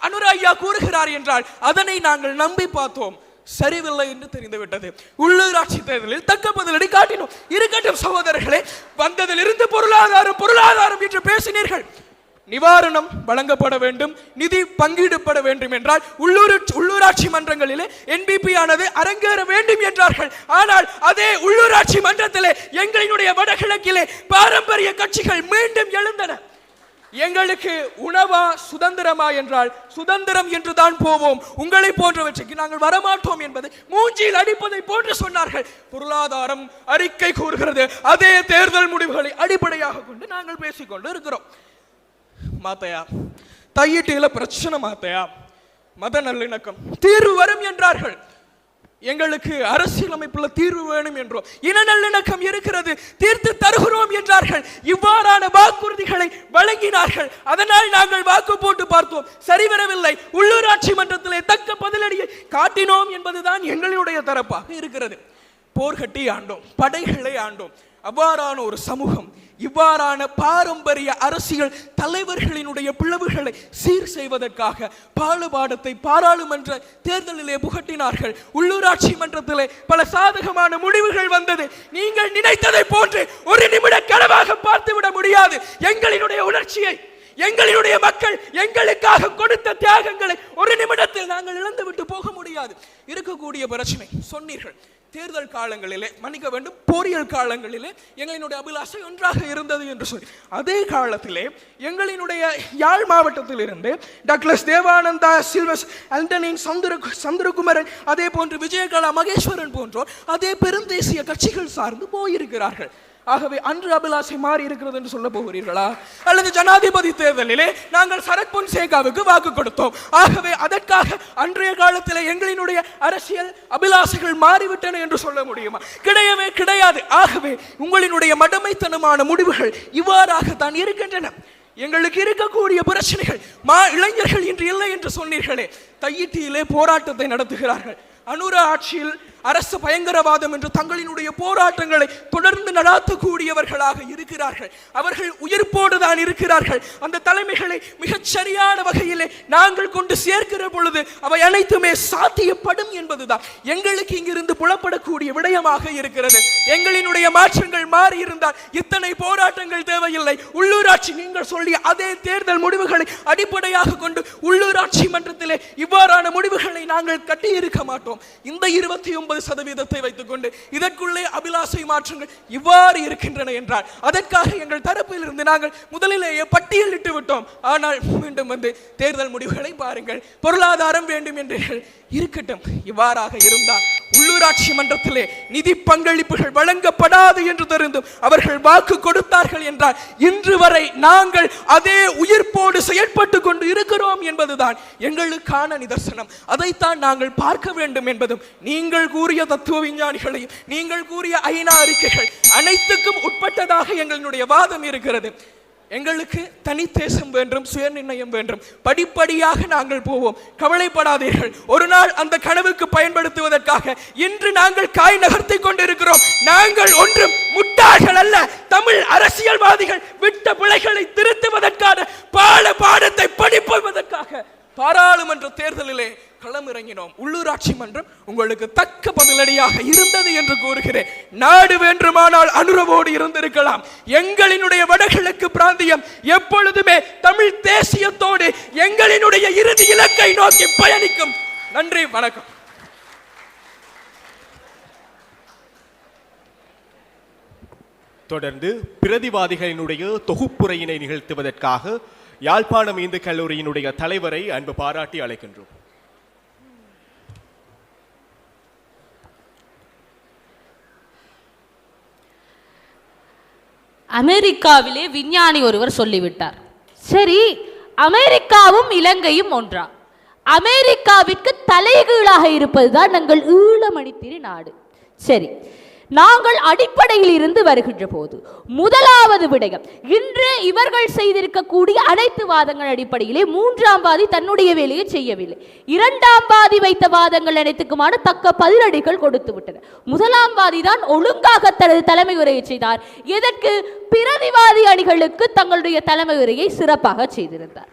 அனுரா ஐயா கூறுகிறார் என்றால் அதனை நாங்கள் நம்பி பார்த்தோம். சரிவில்லை என்று தெரிந்துவிட்டது. உள்ளூராட்சி தேர்தலில் தக்க பதிலடி காட்டினோம். இருக்கட்டும் சகோதரர்களே, வந்ததிலிருந்து பொருளாதாரம் என்று பேசினீர்கள். நிவாரணம் வழங்கப்பட வேண்டும், நிதி பங்கீடுபட வேண்டும் என்றால் உள்ளூராட்சி மன்றங்களிலே NPP ஆனது அரங்கேற வேண்டும் என்றார்கள். ஆனால் அதே உள்ளூராட்சி மன்றத்திலே எங்களினுடைய வடகிழக்கிலே பாரம்பரிய கட்சிகள் மீண்டும் எழுந்தன. எங்களுக்கு உணவா சுதந்திரமா என்றால் சுதந்திரம் என்றுதான் போவோம், உங்களை போன்றவற்றுக்கு நாங்கள் வரமாட்டோம் என்பதை மூஞ்சியில் அடிப்பதை போன்று சொன்னார்கள். பொருளாதாரம் அறிக்கை கூறுகிறது. அதே தேர்தல் முடிவுகளை அடிப்படையாக கொண்டு நாங்கள் பேசிக்கொண்டு இருக்கிறோம். மாத்தையா, தையிட்டியில பிரச்சனை மாத்தையா, மத நல்லிணக்கம் தீர்வு வரும் என்றார்கள். எங்களுக்கு அரசியலமைப்புல தீர்வு வேணும் என்றோம். இன நல்லிணக்கம் இருக்கிறது, தீர்த்து தருகிறோம் என்றார்கள். இவ்வாறான வாக்குறுதிகளை வழங்கினார்கள். அதனால் நாங்கள் வாக்கு போட்டு பார்த்தோம், சரிவரவில்லை. உள்ளூராட்சி மன்றத்திலே தக்க பதிலடியை காட்டினோம் என்பதுதான் எங்களுடைய தரப்பாக இருக்கிறது. போர்கட்டி ஆண்டோம், படைகளை ஆண்டோம். அவ்வாறான ஒரு சமூகம் இவ்வாறான பாரம்பரிய அரசியல் தலைவர்களினுடைய பிளவுகளை சீர் செய்வதற்காக பாலுபாடத்தை பாராளுமன்ற தேர்தலிலே புகட்டினார்கள். உள்ளூராட்சி மன்றத்திலே பல சாதகமான முடிவுகள் வந்தது. நீங்கள் நினைத்ததை போன்று ஒரு நிமிட கனவாக பார்த்துவிட முடியாது. எங்களினுடைய உணர்ச்சியை, எங்களுடைய மக்கள் எங்களுக்காக கொடுத்த தியாகங்களை ஒரு நிமிடத்தில் நாங்கள் இழந்துவிட்டு போக முடியாது. இருக்கக்கூடிய பிரச்சனை சொன்னீர்கள். தேர்தல் காலங்களிலே, மன்னிக்க வேண்டும், போரியல் காலங்களிலே எங்களினுடைய அபிலாஷை ஒன்றாக இருந்தது என்று சொல்லி, அதே காலத்திலே எங்களினுடைய யாழ் மாவட்டத்தில் இருந்து டாக்டர் தேவானந்தா சில்வஸ், ஆண்டனின் சந்திரகுமரன், அதே போன்று விஜயகலா மகேஸ்வரன் போன்றோர் அதே பெருந்தேசிய கட்சிகள் சார்ந்து போயிருக்கிறார்கள். ஆகவே அன்று அபிலாஷை மாறி இருக்கிறது என்று சொல்ல போகிறீர்களா? அல்லது ஜனாதிபதி தேர்தலிலே நாங்கள் சரத் பொன்சேகாவுக்கு வாக்கு கொடுத்தோம், ஆகவே அதற்காக அன்றைய காலத்தில் எங்களினுடைய அரசியல் அபிலாஷைகள் மாறிவிட்டன என்று சொல்ல முடியுமா? கிடையவே கிடையாது. ஆகவே உங்களினுடைய மடமைத்தனமான முடிவுகள் இவ்வாறாகத்தான் இருக்கின்றன. எங்களுக்கு இருக்கக்கூடிய பிரச்சனைகள், இளைஞர்கள் இன்று இல்லை என்று சொன்னீர்களே, தையிட்டியிலே போராட்டத்தை நடத்துகிறார்கள். அனுரா ஆட்சியில் அரசு பயங்கரவாதம் என்று தங்களினுடைய போராட்டங்களை தொடர்ந்து நடாத்தக்கூடியவர்களாக இருக்கிறார்கள். அவர்கள் உயிர்ப்போடு தான் இருக்கிறார்கள். அந்த தலைமைகளை மிகச் சரியான வகையிலே நாங்கள் கொண்டு சேர்க்கிற பொழுது அவை அனைத்துமே சாத்தியப்படும் என்பதுதான் எங்களுக்கு இங்கிருந்து புலப்படக்கூடிய விடயமாக இருக்கிறது. எங்களினுடைய மாற்றங்கள் மாறி இருந்தால் இத்தனை போராட்டங்கள் தேவையில்லை. உள்ளூராட்சி, நீங்கள் சொல்லிய அதே தேர்தல் முடிவுகளை அடிப்படையாக கொண்டு உள்ளூராட்சி மன்றத்திலே இவ்வாறான முடிவுகளை நாங்கள் கட்டியிருக்க மாட்டோம். இந்த 29% வைத்துக் கொண்டு இதற்குள்ளே அபிலாஷை மாற்றங்கள் இவ்வாறு இருக்கின்றன என்றால் அதற்காக எங்கள் தரப்பில் இருந்து நாங்கள் முதலிலேயே பட்டியலிட்டு விட்டோம். ஆனால் மீண்டும் வந்து தேர்தல் முடிவுகளை பாருங்கள், பொருளாதாரம் வேண்டும் என்றீர்கள். இருக்கட்டும், இவ்வாறாக இருந்தால் உள்ளூராட்சி மன்றத்திலே நிதி பங்களிப்புகள் வழங்கப்படாது என்று தெரிந்தும் அவர்கள் வாக்கு கொடுத்தார்கள் என்றால் இன்று வரை நாங்கள் அதே உயிர்ப்போடு செயல்பட்டு கொண்டு இருக்கிறோம் என்பதுதான் எங்களுக்கான நிதர்சனம். அதைத்தான் நாங்கள் பார்க்க வேண்டும் என்பதும் நீங்கள் கூறிய தத்துவ விஞ்ஞானிகளையும் நீங்கள் கூறிய ஐநா அறிக்கைகள் அனைத்துக்கும் உட்பட்டதாக எங்களுடைய வாதம் இருக்கிறது. எங்களுக்கு தனி தேசம் வேண்டும், சுயநிர்ணயம் வேண்டும். படிப்படியாக நாங்கள் போவோம், கவலைப்படாதீர்கள். ஒரு நாள் அந்த கனவுக்கு பயன்படுத்துவதற்காக இன்று நாங்கள் காய் நகர்த்தி கொண்டிருக்கிறோம். நாங்கள் ஒன்றும் முட்டாள்கள் அல்ல. தமிழ் அரசியல்வாதிகள் விட்ட பிழைகளை திருத்துவதற்கான பாடத்தை படிப்பதற்காக பாராளுமன்ற தேர்தலிலே களமிறங்கினோம். உள்ளூராட்சி மன்றம் உங்களுக்கு தக்க பதிலடியாக இருந்தது என்று கூறுகிறேன். நாடு வேண்டுமானால் அனுரவோடு இருந்திருக்கலாம். எங்களினுடைய வடகிழக்கு பிராந்தியம் எப்பொழுதுமே தமிழ் தேசியத்தோடு எங்களினுடைய இறுதி இலக்கை நோக்கி பயணிக்கும். நன்றி, வணக்கம். தொடர்ந்து பிரதிவாதிகளினுடைய தொகுப்புரையினை நிகழ்த்துவதற்காக யாழ்ப்பாணம் இந்து கல்லூரியினுடைய தலைவரை அன்பு பாராட்டி அழைக்கின்றோம். அமெரிக்காவிலே விஞ்ஞானி ஒருவர் சொல்லிவிட்டார். சரி, அமெரிக்காவும் இலங்கையும் ஒன்றா? அமெரிக்காவிற்கு தலைகீழாக இருப்பதுதான் நாங்கள் ஈழமணித்திரு நாடு. சரி, நாங்கள் அடிப்படையில் இருந்து வருகின்ற போது முதலாவது விடயம், இன்று இவர்கள் செய்திருக்கக்கூடிய அனைத்து வாதங்கள் அடிப்படையிலே மூன்றாம் வாதி தன்னுடைய வேலையை செய்யவில்லை. இரண்டாம் வாதி வைத்த வாதங்கள் அனைத்துக்குமான தக்க பதிலடிகள் கொடுத்து விட்டன. முதலாம் வாதி தான் ஒழுங்காக தனது தலைமை உரையை செய்தார். எதற்கு? பிரதிவாதி அணிகளுக்கு தங்களுடைய தலைமை உரையை சிறப்பாக செய்திருந்தார்.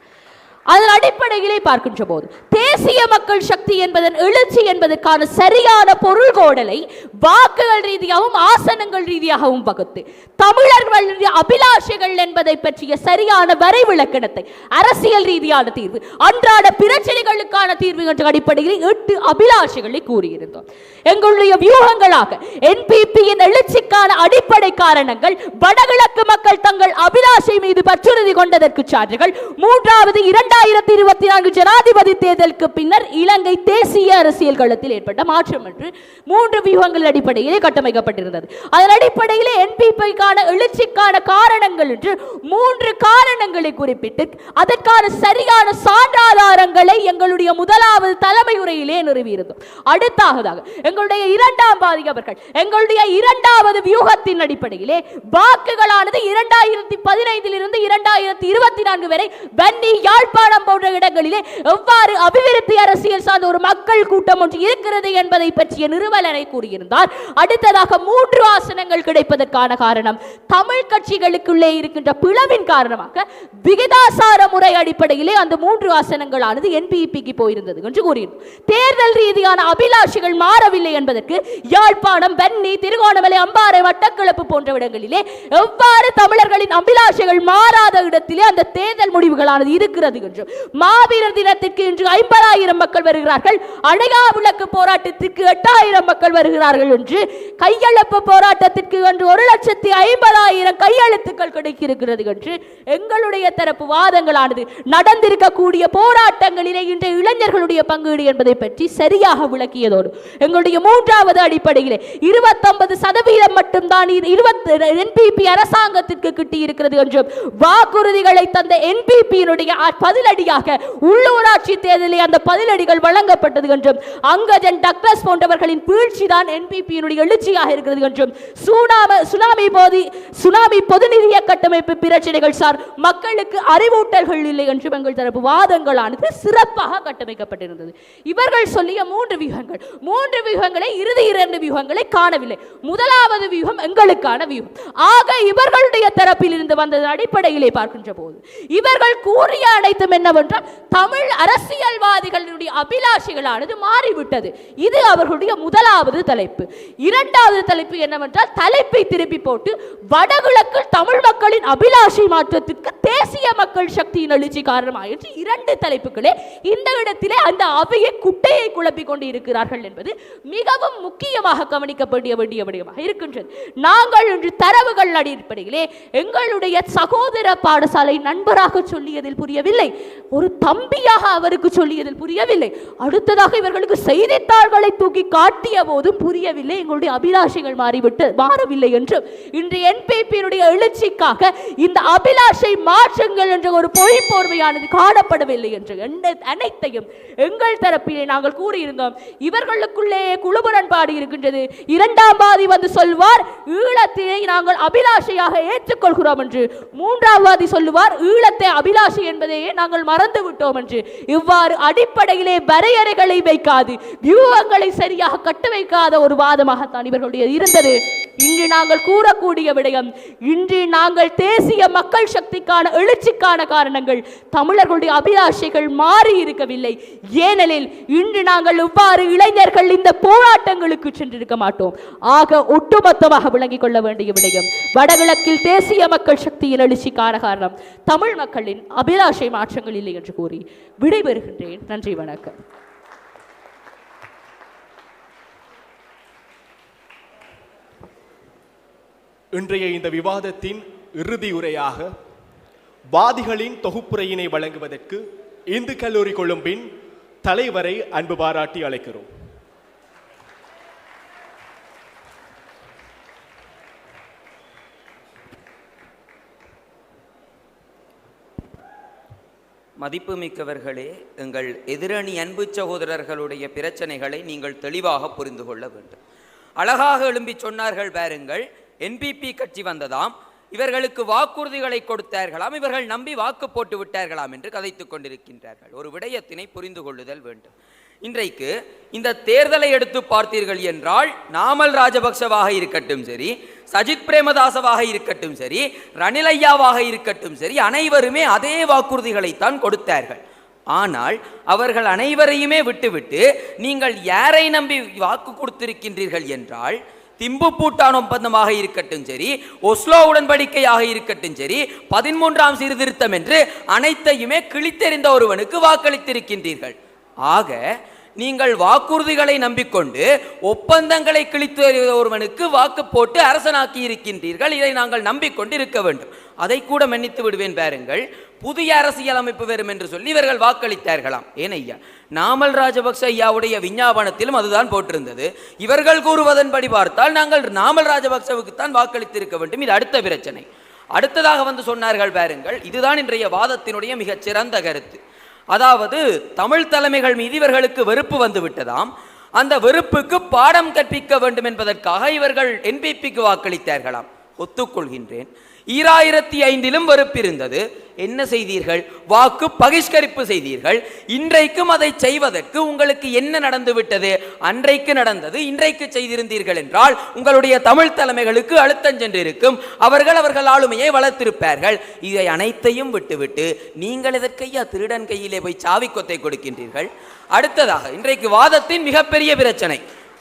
அதன் அடிப்படையிலே பார்க்கின்ற போது தேசிய மக்கள் சக்தி என்பதன் எழுச்சி என்பதற்கான சரியான பொருள்கோடலை வாக்குகள் ரீதியாகவும் ஆசனங்கள் ரீதியாகவும் வகுத்து தமிழர்களுடைய அபிலாஷைகள் என்பதை பற்றிய சரியான வரைவிலக்கணத்தை, அரசியல் ரீதியான தீர்வு, அன்றாட பிரச்சனைகளுக்கான தீர்வு என்ற அடிப்படையில் 8 அபிலாஷைகளை கூறியிருந்தோம். எங்களுடைய வியூகங்களாக என்பிபியின் எழுச்சிக்கான அடிப்படை காரணங்கள், வடகிழக்கு மக்கள் தங்கள் அபிலாஷை மீது பற்றுறுதி கொண்டதற்கு சான்றுகள், மூன்றாவது 2024 ஜனாதிபதி தேர்தலுக்கு பின்னர் இலங்கை தேசிய அரசியல் களத்தில் ஏற்பட்ட மாற்றம் என்று 3 வியூகங்கள் அடிப்படையிலே கட்டமைக்கப்பட்டிருந்தது. அதன் அடிப்படையிலே என்பிபிக்கான எழுச்சிக்கான காரணங்கள் என்று 3 காரணங்களை குறிப்பிட்டு அதற்கான சரியான சான்றாதாரங்களை எங்களுடைய முதலாவது தலைமை உரையிலே நிறுவியிருந்தோம். அடுத்ததாக எங்களுடைய இரண்டாம் வாதி அவர்கள் எங்களுடைய இரண்டாவது வியூகத்தின் அடிப்படையிலே வாக்குகளானது 2015 இருந்து 2024 வரை வன்னி, யாழ்ப்பாணம் போன்ற இடங்களிலே எவ்வாறு அபிவிருத்தி அரசியல் சார்ந்த ஒரு மக்கள் கூட்டம் ஒன்று இருக்கிறது என்பதை பற்றிய நிறுவலனை கூறியிருந்தார். அடுத்ததாக 3 ஆசனங்கள் கிடைப்பதற்கான காரணம் தமிழ் கட்சிகளுக்குள்ளே இருக்கின்ற பிளவின் காரணமாக விகிதாசார முறை அடிப்படையிலே அந்த 3 ஆசனங்களானது என்பிபிக்கு போயிருந்தது என்று கூறியிருந்தார். தேர்தல் ரீதியான அபிலாஷைகள் மாறவில்லை என்பதற்கு யாழ்ப்பாணம், வன்னி, திருகோணமலை, அம்பாறை, மட்டக்களப்பு போன்ற இடங்களிலே எவ்வாறு தமிழர்களின் அபிலாஷைகள் மாறாத இடத்திலே அந்த தேர்தல் முடிவுகளானது இருக்கிறது என்று, மாவீரர் தினத்திற்கு இன்று 50,000 மக்கள் வருகிறார்கள், அணையா விளக்கு போராட்டத்திற்கு 8,000 மக்கள் வருகிறார்கள் என்று, கையெழுப்பு போராட்டத்திற்கு என்று 1,50,000 கையெழுத்துக்கள் கிடைக்கிறது என்று எங்களுடைய தரப்பு வாதங்களானது நடந்திருக்கக்கூடிய போராட்டங்களிலே இன்றைய இளைஞர்களுடைய பங்கீடு என்பதை பற்றி சரியாக விளக்கியதோடு எங்களுடைய மூன்றாவது அடிப்படையிலே 29% மட்டும்தான் என்பிபி அரசாங்கத்திற்கு கிட்டியிருக்கிறது என்றும், வாக்குறுதிகளை தந்த என்பிபியினுடைய பதிலடியாக உள்ளூராட்சி தேர்தலில் அந்த பதிலடிகள் வழங்கப்பட்டது என்றும், அங்கஜன், டக்ளஸ் போன்றவர்களின் வீழ்ச்சி தான் என்பிபியினுடைய எழுச்சியாக இருக்கிறது என்றும், சுனாமி பொது நிதிய கட்டமைப்பு பிரச்சனைகள் சார் மக்களுக்கு அறிவூட்டல்கள் இல்லை என்றும் எங்கள் தரப்பு வாதங்களானது சிறப்பாக கட்டமைக்கப்பட்டிருந்தது. இவர்கள் சொல்லிய 3 வியூகங்களை இறுதி 2 வியூகங்களை காணவில்லை. முதலாவது வியூகம் எங்களுக்கான வியூகம். ஆக இவர்களுடைய தரப்பில் இருந்து வந்தது அடிப்படையிலே பார்க்கின்ற போது இவர்கள் கூறிய அனைத்தும் என்னவென்றால் தமிழ் அரசியல்வாதிகளுடைய அபிலாஷைகளானது மாறிவிட்டது. இது அவர்களுடைய முதலாவது தலைப்பு. இரண்டாவது தலைப்பு என்னவென்றால் தலைப்பை திருப்பி போட்டு வடகிழக்கில் தமிழ் மக்களின் அபிலாஷை மாற்றத்திற்கு தேசிய மக்கள் சக்தியின் எழுச்சி காரணமாக 2 தலைப்புகளே இந்த இடத்திலே அந்த அவையை குட்டையை குழப்பிக் கொண்டு இருக்கிறார்கள் என்பது மிகவும் முக்கியமாக கவனிக்கப்பட வேண்டிய விடயமாக இருக்கின்றது. நாங்கள் இன்று தரவுகள் அடிப்படையிலே எங்களுடைய சகோதர பாடசாலை நண்பராக சொல்லியதில் புரியவில்லை. ஒரு தம்பியாக அவருக்கு சொல்லியதில் புரியவில்லை. அடுத்ததாக இவர்களுக்கு செய்தித்தாள்களை தூக்கி காட்டிய போதும் புரியவில்லை. எங்களுடைய அபிலாஷைகள் மாறவில்லை என்று இன்று என்பிபியினுடைய எழுச்சிக்காக இந்த அபிலாஷை மாற்றங்கள் என்ற ஒரு பொய்ப்போர்வையானது காணப்படவில்லை என்று அனைத்தையும் எங்கள் தரப்பிலே நாங்கள் கூறியிருந்தோம். இவர்களுக்குள்ளே குழுமுரண்பாடு இருக்கின்றது. இரண்டாம் வாதி வந்து சொல்வார் ஈழத்தினை நாங்கள் அபிலாஷையாக ஏற்றுக்கொள்கிறோம் என்று, மூன்றாம் வாதி சொல்லுவார் ஈழத்தை அபிலாஷை என்பதையே நாங்கள் மறந்து விட்டோம் என்று. இவ்வாறு அடிப்படையிலே வரையறைகளை வைக்காது, வியூகங்களை சரியாக கட்டு வைக்காத ஒரு வாதமாகத்தான் இவர்களுடைய இருந்தது. இன்று நாங்கள் கூறக்கூடிய விடயம், இன்று நாங்கள் தேசிய மக்கள் சக்திக்கான எழுச்சிக்கான காரணங்கள் தமிழர்களுடைய அபிலாஷைகள் மாறி இருக்கவில்லை. ஏனெனில் இன்று நாங்கள் இவ்வாறு இளைஞர்கள் இந்த போராட்டங்களுக்கு சென்றிருக்க மாட்டோம். ஆக ஒட்டுமொத்தமாக விளங்கிக் கொள்ள வேண்டிய விடயம், வடகிழக்கில் தேசிய மக்கள் சக்தியின் எழுச்சிக்கான காரணம் தமிழ் மக்களின் அபிலாஷை மாற்றங்கள் இல்லை என்று கூறி விடைபெறுகின்றேன். நன்றி, வணக்கம். இன்றைய இந்த விவாதத்தின் இறுதி உரையாக வாதிகளின் தொகுப்புரையினை வழங்குவதற்கு இந்து கல்லூரி கொழும்பின் தலைவரை அன்பு பாராட்டி அழைக்கிறோம். மதிப்புமிக்கவர்களே, எங்கள் எதிரணி அன்பு சகோதரர்களுடைய பிரச்சனைகளை நீங்கள் தெளிவாக புரிந்து கொள்ள வேண்டும். அழகாக எழும்பி சொன்னார்கள் பாருங்கள், என்பிபி கட்சி வந்ததாம், இவர்களுக்கு வாக்குறுதிகளை கொடுத்தார்களாம், இவர்கள் நம்பி வாக்கு போட்டு விட்டார்களாம் என்று கதைத்துக் கொண்டிருக்கின்றார்கள். ஒரு விடயத்தினை புரிந்து கொள்ளுதல் வேண்டும். இன்றைக்கு இந்த தேர்தலை எடுத்து பார்த்தீர்கள் என்றால், நாமல் ராஜபக்சவாக இருக்கட்டும் சரி, சஜித் பிரேமதாசவாக இருக்கட்டும் சரி, ரணிலையாவாக இருக்கட்டும் சரி, அனைவருமே அதே வாக்குறுதிகளைத்தான் கொடுத்தார்கள். ஆனால் அவர்கள் அனைவரையுமே விட்டுவிட்டு நீங்கள் யாரை நம்பி வாக்கு கொடுத்திருக்கின்றீர்கள் என்றால், திம்பு பூட்டான் ஒப்பந்தமாக இருக்கட்டும் சரி, ஒஸ்லோ உடன்படிக்கையாக இருக்கட்டும் சரி, 13ஆம் சீர்திருத்தம் என்று அனைத்தையுமே கிழித்தெறிந்த ஒருவனுக்கு வாக்களித்திருக்கின்றீர்கள். ஆக நீங்கள் வாக்குறுதிகளை நம்பிக்கொண்டு ஒப்பந்தங்களை கிழித்து ஒருவனுக்கு வாக்கு போட்டு அரசனாக்கி இருக்கின்றீர்கள். இதை நாங்கள் நம்பிக்கொண்டு இருக்க வேண்டும். அதை கூட மன்னித்து விடுவேன் பாருங்கள், புதிய அரசியல் அமைப்பு வரும் என்று சொல்லி இவர்கள் வாக்களித்தார்களாம். ஏனையா, நாமல் ராஜபக்ச ஐயாவுடைய விஞ்ஞாபனத்திலும் அதுதான் போட்டிருந்தது. இவர்கள் கூறுவதன்படி பார்த்தால் நாங்கள் நாமல் ராஜபக்சவுக்கு தான் வாக்களித்திருக்க வேண்டும். இது அடுத்த பிரச்சனை. அடுத்ததாக வந்து சொன்னார்கள் பாருங்கள், இதுதான் இன்றைய வாதத்தினுடைய மிகச் சிறந்த கருத்து. அதாவது தமிழ் தலைமைகள் மீது இவர்களுக்கு வெறுப்பு வந்து விட்டதாம். அந்த வெறுப்புக்கு பாடம் கற்பிக்க வேண்டும் என்பதற்காக இவர்கள் என்பிபிக்கு வாக்களித்தார்களாம். ஒத்துக்கொள்கின்றேன். 2005 வெறுப்பு இருந்தது. என்ன செய்தீர்கள்? வாக்கு பகிஷ்கரிப்பு செய்தீர்கள். இன்றைக்கும் அதை செய்வதற்கு உங்களுக்கு என்ன நடந்து விட்டது? அன்றைக்கு நடந்தது இன்றைக்கு செய்திருந்தீர்கள் என்றால் உங்களுடைய தமிழ் தலைமைகளுக்கு அழுத்தம் சென்றிருக்கும். அவர்கள் ஆளுமையை வளர்த்திருப்பார்கள். இதை அனைத்தையும் விட்டுவிட்டு நீங்கள் எதற்கையா திருடன் கையிலே போய் சாவி கொத்தை கொடுக்கின்றீர்கள்? அடுத்ததாக இன்றைக்கு வாதத்தின் மிகப்பெரிய பிரச்சனை,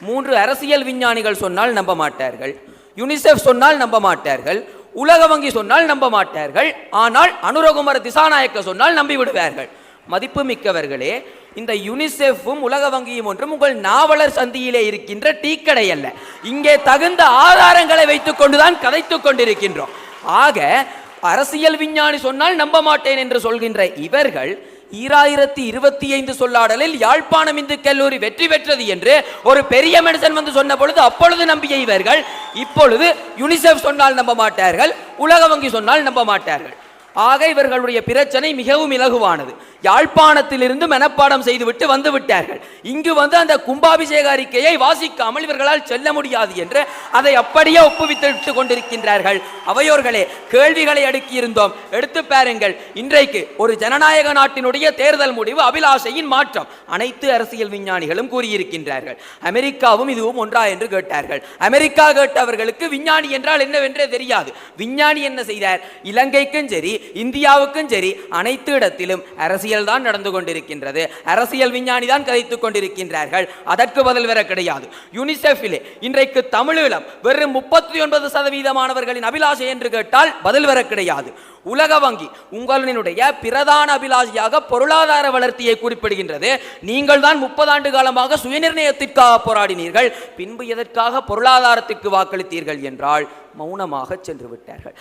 3 அரசியல் விஞ்ஞானிகள் சொன்னால் நம்ப மாட்டார்கள், யுனிசெஃப் சொன்னால் நம்ப மாட்டார்கள், உலக வங்கி சொன்னால் நம்ப மாட்டார்கள், ஆனால் அனுரகுமார திசாநாயக்க சொன்னால் நம்பி விடுவார்கள். மதிப்பு மிக்கவர்களே, இந்த யுனிசெஃப்பும் உலக வங்கியும் ஒன்றும் உங்கள் நாவலர் சந்தியிலே இருக்கின்ற டீ கடை அல்ல. இங்கே தகுந்த ஆதாரங்களை வைத்துக் கொண்டுதான் கதைத்துக் கொண்டிருக்கின்றோம். ஆக அரசியல் விஞ்ஞானி சொன்னால் நம்ப மாட்டேன் என்று சொல்கின்ற இவர்கள் 2025 சொல்லாடலில் யாழ்ப்பாணம் இந்து கல்லூரி வெற்றி பெற்றது என்று ஒரு பெரிய மனுஷன் வந்து சொன்ன பொழுது அப்பொழுது நம்பிய இவர்கள் இப்பொழுது யுனிசெஃப் சொன்னால் நம்ப மாட்டார்கள், உலக வங்கி சொன்னால் நம்ப மாட்டார்கள். ஆக இவர்களுடைய பிரச்சனை மிகவும் இலகுவானது. யாழ்ப்பாணத்திலிருந்து மனப்பாடம் செய்துவிட்டு வந்து விட்டார்கள். இங்கு வந்து அந்த கும்பாபிஷேக அறிக்கையை வாசிக்காமல் இவர்களால் செல்ல முடியாது என்று அதை அப்படியே ஒப்புவித்து கொண்டிருக்கின்றார்கள். அவையோர்களே, கேள்விகளை அடுக்கி இருந்தோம், எடுத்து பாருங்கள். இன்றைக்கு ஒரு ஜனநாயக நாட்டினுடைய தேர்தல் முடிவு அபிலாஷையின் மாற்றம். அனைத்து அரசியல் விஞ்ஞானிகளும் கூறியிருக்கின்றார்கள். அமெரிக்காவும் இதுவும் ஒன்றா என்று கேட்டார்கள். அமெரிக்கா கேட்டவர்களுக்கு விஞ்ஞானி என்றால் என்னவென்றே தெரியாது. விஞ்ஞானி என்ன செய்தார்? இலங்கைக்கும் சரி இந்தியாவுக்கும் சரி அனைத்து இடத்திலும் அரசியல் தான் நடந்து கொண்டிருக்கின்றது. அரசியல் விஞ்ஞானி தான் கதைத்துக் கொண்டிருக்கின்றார்கள். அதற்கு பதில் வர கிடையாது. யுனிசெஃபிலே இன்றைக்கு தமிழீழம் வெறும் 39% அபிலாஷை என்று கேட்டால் பதில் வர கிடையாது. உலக வங்கி உங்களினுடைய பிரதான அபிலாஷியாக பொருளாதார வளர்ச்சியை குறிப்பிடுகின்றது. நீங்கள் தான் 30 ஆண்டு காலமாக சுயநிர்ணயத்திற்காக போராடினீர்கள், பின்பு எதற்காக பொருளாதாரத்திற்கு வாக்களித்தீர்கள் என்றால் மௌனமாக சென்று விட்டார்கள்.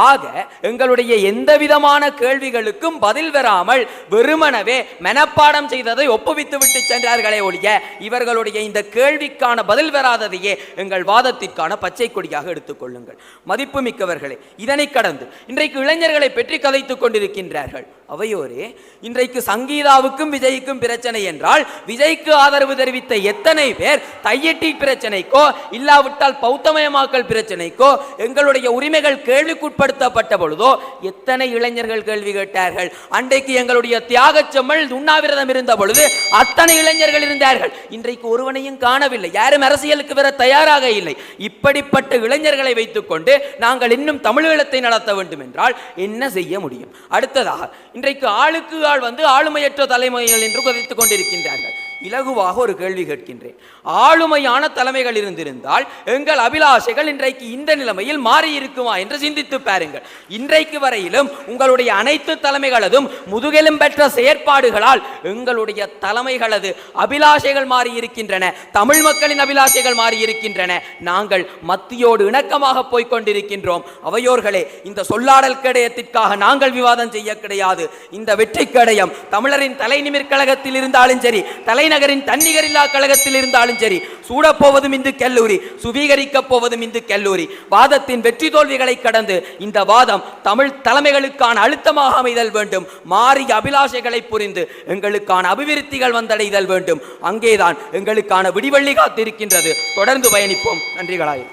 ஆக எங்களுடைய எந்த விதமான கேள்விகளுக்கும் பதில் பெறாமல் வெறுமனவே மனப்பாடம் செய்ததை ஒப்புவித்து விட்டு சென்றார்களே ஒழிய இவர்களுடைய இந்த கேள்விக்கான பதில் பெறாததையே எங்கள் வாதத்திற்கான பச்சை கொடியாக எடுத்துக்கொள்ளுங்கள். மதிப்பு மிக்கவர்களே, இதனை கடந்து இன்றைக்கு இளைஞர்களை பற்றி கதைத்துக் கொண்டிருக்கின்றார்கள். அவையோரே, இன்றைக்கு சங்கீதாவுக்கும் விஜய்க்கும் பிரச்சனை என்றால் விஜய்க்கு ஆதரவு தெரிவித்த எத்தனை பேர் தையட்டி பிரச்சனைக்கோ இல்லாவிட்டால் பௌத்தமயமாக்கல் பிரச்சனைக்கோ எங்களுடைய உரிமைகள் கேள்விக்குட்படுத்தப்பட்ட பொழுதோ எத்தனை இளைஞர்கள் கேள்வி கேட்டார்கள்? அன்றைக்கு எங்களுடைய தியாகச்செம்மல் உண்ணாவிரதம் இருந்த பொழுது அத்தனை இளைஞர்கள் இருந்தார்கள். இன்றைக்கு ஒருவனையும் காணவில்லை, யாரும் அரசியலுக்கு வர தயாராக இல்லை. இப்படிப்பட்ட இளைஞர்களை வைத்துக் கொண்டு நாங்கள் இன்னும் தமிழீழத்தை நடத்த வேண்டும் என்றால் என்ன செய்ய முடியும்? அடுத்ததாக இன்றைக்கு ஆளுக்கு ஆள் வந்து ஆளுமையற்ற தலைமைகள் என்று கதைத்துக் கொண்டிருக்கின்றார்கள். இலகுவாக ஒரு கேள்வி கேட்கின்றேன். ஆளுமையான தலைமைகள் இருந்திருந்தால் எங்கள் அபிலாஷைகள் இன்றைக்கு இந்த நிலைமையில் மாறி இருக்குமா என்று சிந்தித்து பாருங்கள். இன்றைக்கு வரையிலும் உங்களுடைய அனைத்து தலைமைகளதும் முதுகெலும் பெற்ற செயற்பாடுகளால் எங்களுடைய தலைமைகளது அபிலாஷைகள் மாறி இருக்கின்றன, தமிழ் மக்களின் அபிலாஷைகள் மாறி இருக்கின்றன. நாங்கள் மத்தியோடு இணக்கமாக போய்கொண்டிருக்கின்றோம். அவையோர்களே, இந்த சொல்லாடல் கடையத்திற்காக நாங்கள் விவாதம் செய்ய கிடையாது. இந்த வெற்றி கடையம் தமிழரின் தலைநிமிர் கழகத்தில் இருந்தாலும் சரி, தலைநகரின் தன்னிகரில்லா கழகத்தில் இருந்தாலும் சரி, சூடப்போவதும் இந்து கல்லூரி, சுவீகரிக்க போவதும் இந்து கல்லூரி. வாதத்தின் வெற்றி தோல்விகளை கடந்து இந்த வாதம் தமிழ் தலைமைகளுக்கான அழுத்தமாக அமைதல் வேண்டும். மாறிய அபிலாஷைகளை புரிந்து எங்களுக்கான அபிவிருத்திகள் வந்தடைதல் வேண்டும். அங்கேதான் எங்களுக்கான விடிவள்ளி காத்திருக்கின்றது. தொடர்ந்து பயணிப்போம். நன்றிகளாய்.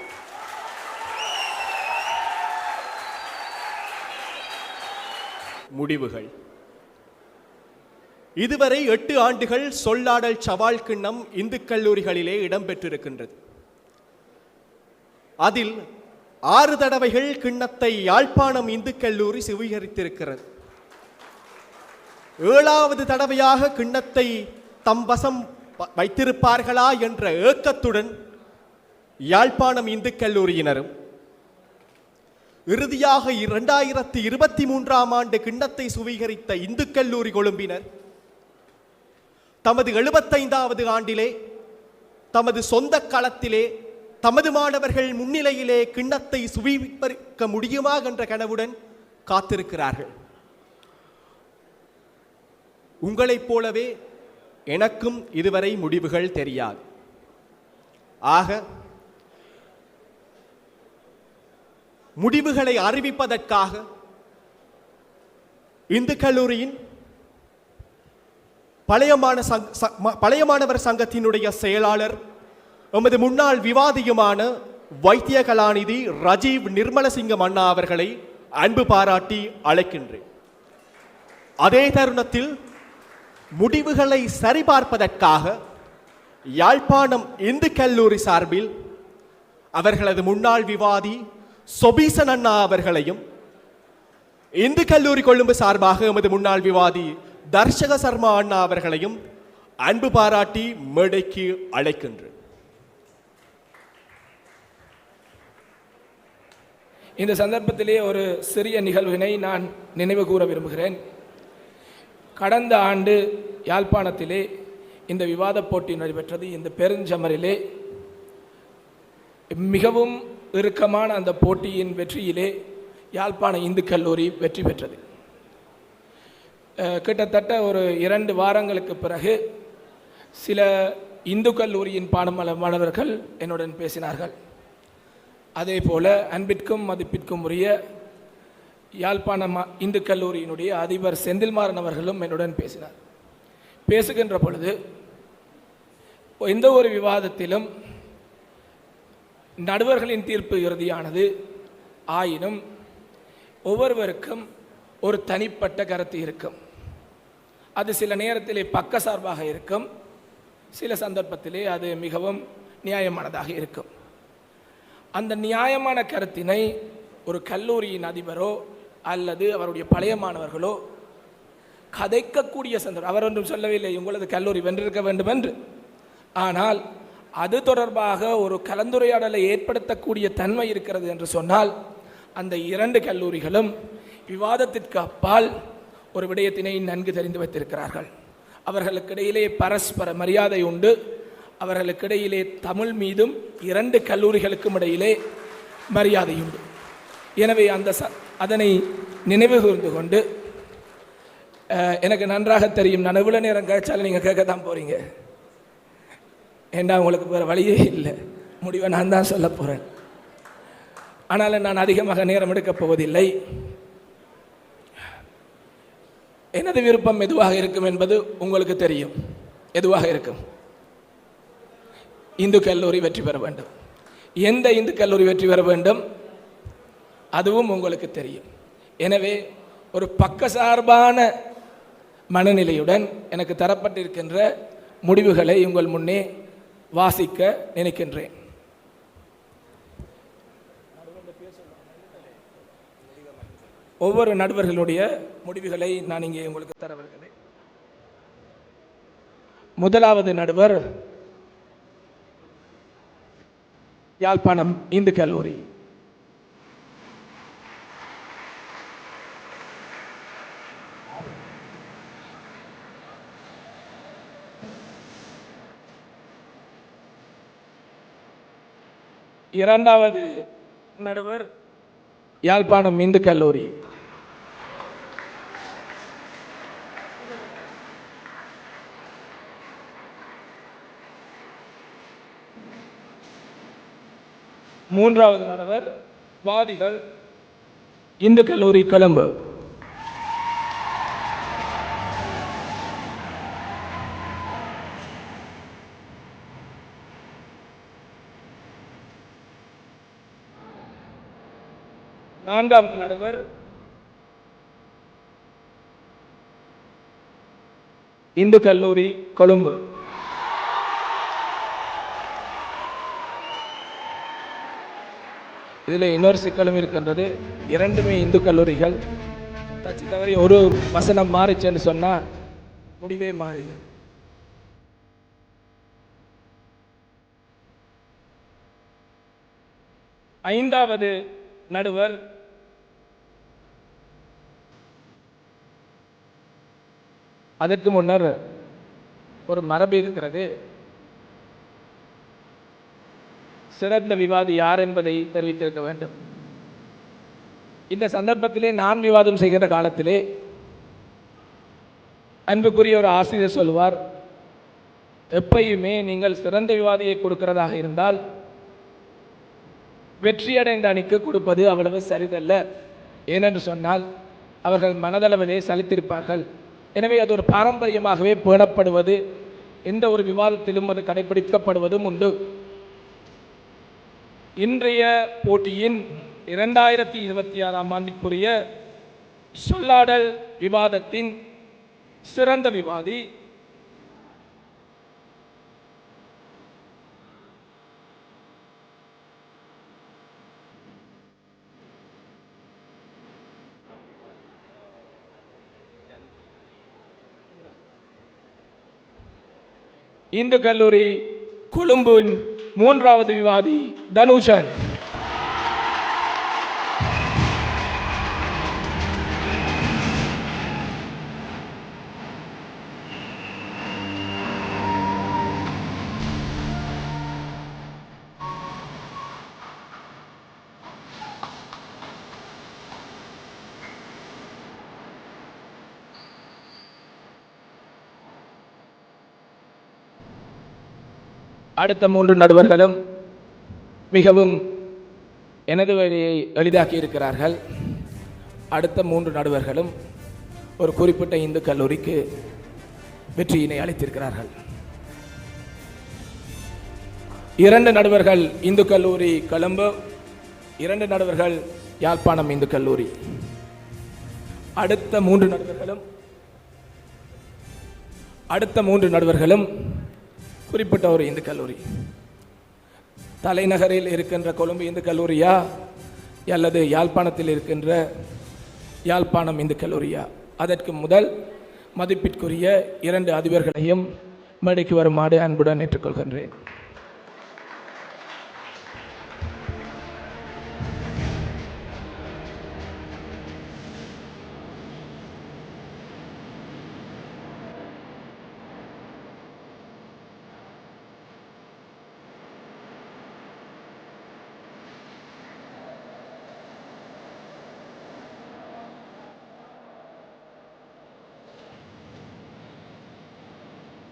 முடிவுகள். இதுவரை 8 ஆண்டுகள் சொல்லாடல் சவால் கிண்ணம் இந்து கல்லூரிகளிலே இடம்பெற்றிருக்கின்றது. அதில் 6 தடவைகள் கிண்ணத்தை யாழ்ப்பாணம் இந்து கல்லூரி சுவீகரித்திருக்கிறது. 7வது தடவையாக கிண்ணத்தை தம் வசம் வைத்திருப்பார்களா என்ற ஏக்கத்துடன் யாழ்ப்பாணம் இந்து கல்லூரியினரும், இறுதியாக 2023ஆம் ஆண்டு கிண்ணத்தை சுவீகரித்த இந்து கல்லூரி கொழும்பினர் தமது 75வது ஆண்டிலே தமது சொந்த களத்திலே தமது மாணவர்கள் முன்னிலையிலே கிண்ணத்தை சுவீகரிக்க முடியுமா என்ற கனவுடன் காத்திருக்கிறார்கள். உங்களைப் போலவே எனக்கும் இதுவரை முடிவுகள் தெரியாது. ஆக முடிவுகளை அறிவிப்பதற்காக இந்து கல்லூரியின் பழைய மாணவர் சங்கத்தினுடைய செயலாளர் எமது முன்னாள் விவாதியுமான வைத்திய கலாநிதி ரஜீவ் நிர்மலசிங்கம் அண்ணா அவர்களை அன்பு பாராட்டி அழைக்கின்றேன். அதே தருணத்தில் முடிவுகளை சரிபார்ப்பதற்காக யாழ்ப்பாணம் இந்து கல்லூரி சார்பில் அவர்களது முன்னாள் விவாதி சொபீசன் அண்ணா அவர்களையும், இந்து கல்லூரி கொழும்பு சார்பாக எமது முன்னாள் விவாதி தர்ஷக சர்மா அண்ணா அவர்களையும் அன்பு பாராட்டி மேடைக்கு அழைக்கின்றேன். இந்த சந்தர்ப்பத்திலே ஒரு சிறிய நிகழ்வினை நான் நினைவு கூற விரும்புகிறேன். கடந்த ஆண்டு யாழ்ப்பாணத்திலே இந்த விவாத போட்டி நடைபெற்றது. இந்த பெருஞ்சமரிலே மிகவும் இறுக்கமான அந்த போட்டியின் வெற்றியிலே யாழ்ப்பாண இந்து கல்லூரி வெற்றி பெற்றது. கிட்டத்தட்ட ஒரு 2 வாரங்களுக்கு பிறகு சில இந்து கல்லூரியின் மாணவர்கள் என்னுடன் பேசினார்கள். அதே போல அன்பிற்கும் மதிப்பிற்கும் உரிய யாழ்ப்பாண இந்து கல்லூரியினுடைய அதிபர் செந்தில்மாறன் அவர்களும் என்னுடன் பேசினார். பேசுகின்ற பொழுது எந்த ஒரு விவாதத்திலும் நடுவர்களின் தீர்ப்பு இறுதியானது ஆயினும் ஒவ்வொருவருக்கும் ஒரு தனிப்பட்ட கருத்து இருக்கும். அது சில நேரத்திலே பக்கசார்பாக இருக்கும், சில சந்தர்ப்பத்திலே அது மிகவும் நியாயமானதாக இருக்கும். அந்த நியாயமான கருத்தினை ஒரு கல்லூரியின் அதிபரோ அல்லது அவருடைய பழைய மாணவர்களோ கதைக்கக்கூடிய சந்தர்ப்பம். அவர் ஒன்றும் சொல்லவில்லை உங்களது கல்லூரி வென்றிருக்க வேண்டும் என்று. ஆனால் அது தொடர்பாக ஒரு கலந்துரையாடலை ஏற்படுத்தக்கூடிய தன்மை இருக்கிறது என்று சொன்னால் அந்த 2 கல்லூரிகளும் விவாதத்திற்கு அப்பால் ஒரு விடயத்தினை நன்கு தெரிந்து வைத்திருக்கிறார்கள். அவர்களுக்கிடையிலே பரஸ்பர மரியாதை உண்டு. அவர்களுக்கிடையிலே தமிழ் மீதும் 2 கல்லூரிகளுக்கும் இடையிலே மரியாதை உண்டு. எனவே அதனை நினைவு கூர்ந்து கொண்டு, எனக்கு நன்றாக தெரியும், நான் எவ்வளோ நேரம் கழிச்சாலும் நீங்கள் கேட்கத்தான் போகிறீங்க. ஏண்டா உங்களுக்கு வேறு வழியே இல்லை, முடிவை நான் தான் சொல்ல போகிறேன். ஆனாலும் நான் அதிகமாக நேரம் எடுக்கப் போவதில்லை. எனது விருப்பம் எதுவாக இருக்கும் என்பது உங்களுக்கு தெரியும். எதுவாக இருக்கும்? இந்து கல்லூரி வெற்றி பெற வேண்டும். எந்த இந்து கல்லூரி வெற்றி பெற வேண்டும் அதுவும் உங்களுக்கு தெரியும். எனவே ஒரு பக்கசார்பான மனநிலையுடன் எனக்கு தரப்பட்டிருக்கின்ற முடிவுகளை உங்கள் முன்னே வாசிக்க நினைக்கின்றேன். ஒவ்வொரு நடுவர்களுடைய முடிவுகளை நான் இங்கே உங்களுக்கு தர வருகிறேன். முதலாவது நடுவர் யாழ்ப்பாணம் இந்து கல்லூரி. இரண்டாவது நடுவர் யாழ்ப்பாணம் இந்து கல்லூரி. மூன்றாவது நடுவர் வாதிகள் இந்து கல்லூரி கொழும்பு. நான்காவது நடுவர் இந்து கல்லூரி கொழும்பு. இதில் இன்னொரு சிக்கலும் இருக்கின்றது. 2மே இந்து கல்லூரிகள். தச்சு தவறி ஒரு வசனம் மாறிச்சுன்னு சொன்னால் முடிவே மாறி. ஐந்தாவது நடுவர் அதற்கு முன்னர் ஒரு மரபு இருக்கிறது. சிறந்த விவாதி யார் என்பதை தெரிவித்திருக்க வேண்டும். இந்த சந்தர்ப்பத்திலே நான் விவாதம் செய்கிற காலத்திலே அன்புக்குரிய ஒரு ஆசிரியர் சொல்வார், எப்பயுமே நீங்கள் சிறந்த விவாதியை கொடுக்கிறதாக இருந்தால் வெற்றியடைந்த அணிக்கு கொடுப்பது அவ்வளவு சரிதல்ல. ஏனென்று சொன்னால் அவர்கள் மனதளவிலே சலித்திருப்பார்கள். எனவே அது ஒரு பாரம்பரியமாகவே பேணப்படுவது, எந்த ஒரு விவாதத்திலும் அது கடைபிடிக்கப்படுவதும் உண்டு. இன்றைய போட்டியின் 2026ஆம் ஆண்டிற்குரிய சொல்லாடல் விவாதத்தின் சிறந்த விவாதி இந்து கல்லூரி கொழும்பின் 3வது விவாதி தனுஷன். அடுத்த 3 நடுவர்களும் மிகவும் எனது வழியை எளிதாக்கி இருக்கிறார்கள். அடுத்த 3 நடுவர்களும் ஒரு குறிப்பிட்ட இந்து கல்லூரிக்கு வெற்றியினை அளித்திருக்கிறார்கள். 2 நடுவர்கள் இந்து கல்லூரி கொழும்பு, 2 நடுவர்கள் யாழ்ப்பாணம் இந்து கல்லூரி. அடுத்த 3 நடுவர்களும் குறிப்பிட்ட ஒரு இந்து கல்லூரி. தலைநகரில் இருக்கின்ற கொழும்பு இந்து கல்லூரியா அல்லது யாழ்ப்பாணத்தில் இருக்கின்ற யாழ்ப்பாணம் இந்து கல்லூரியா? அதற்கு முதல் மதிப்பிற்குரிய 2 அதிபர்களையும் மேடைக்கு வருமாறு அன்புடன் ஏற்றுக்கொள்கின்றேன்.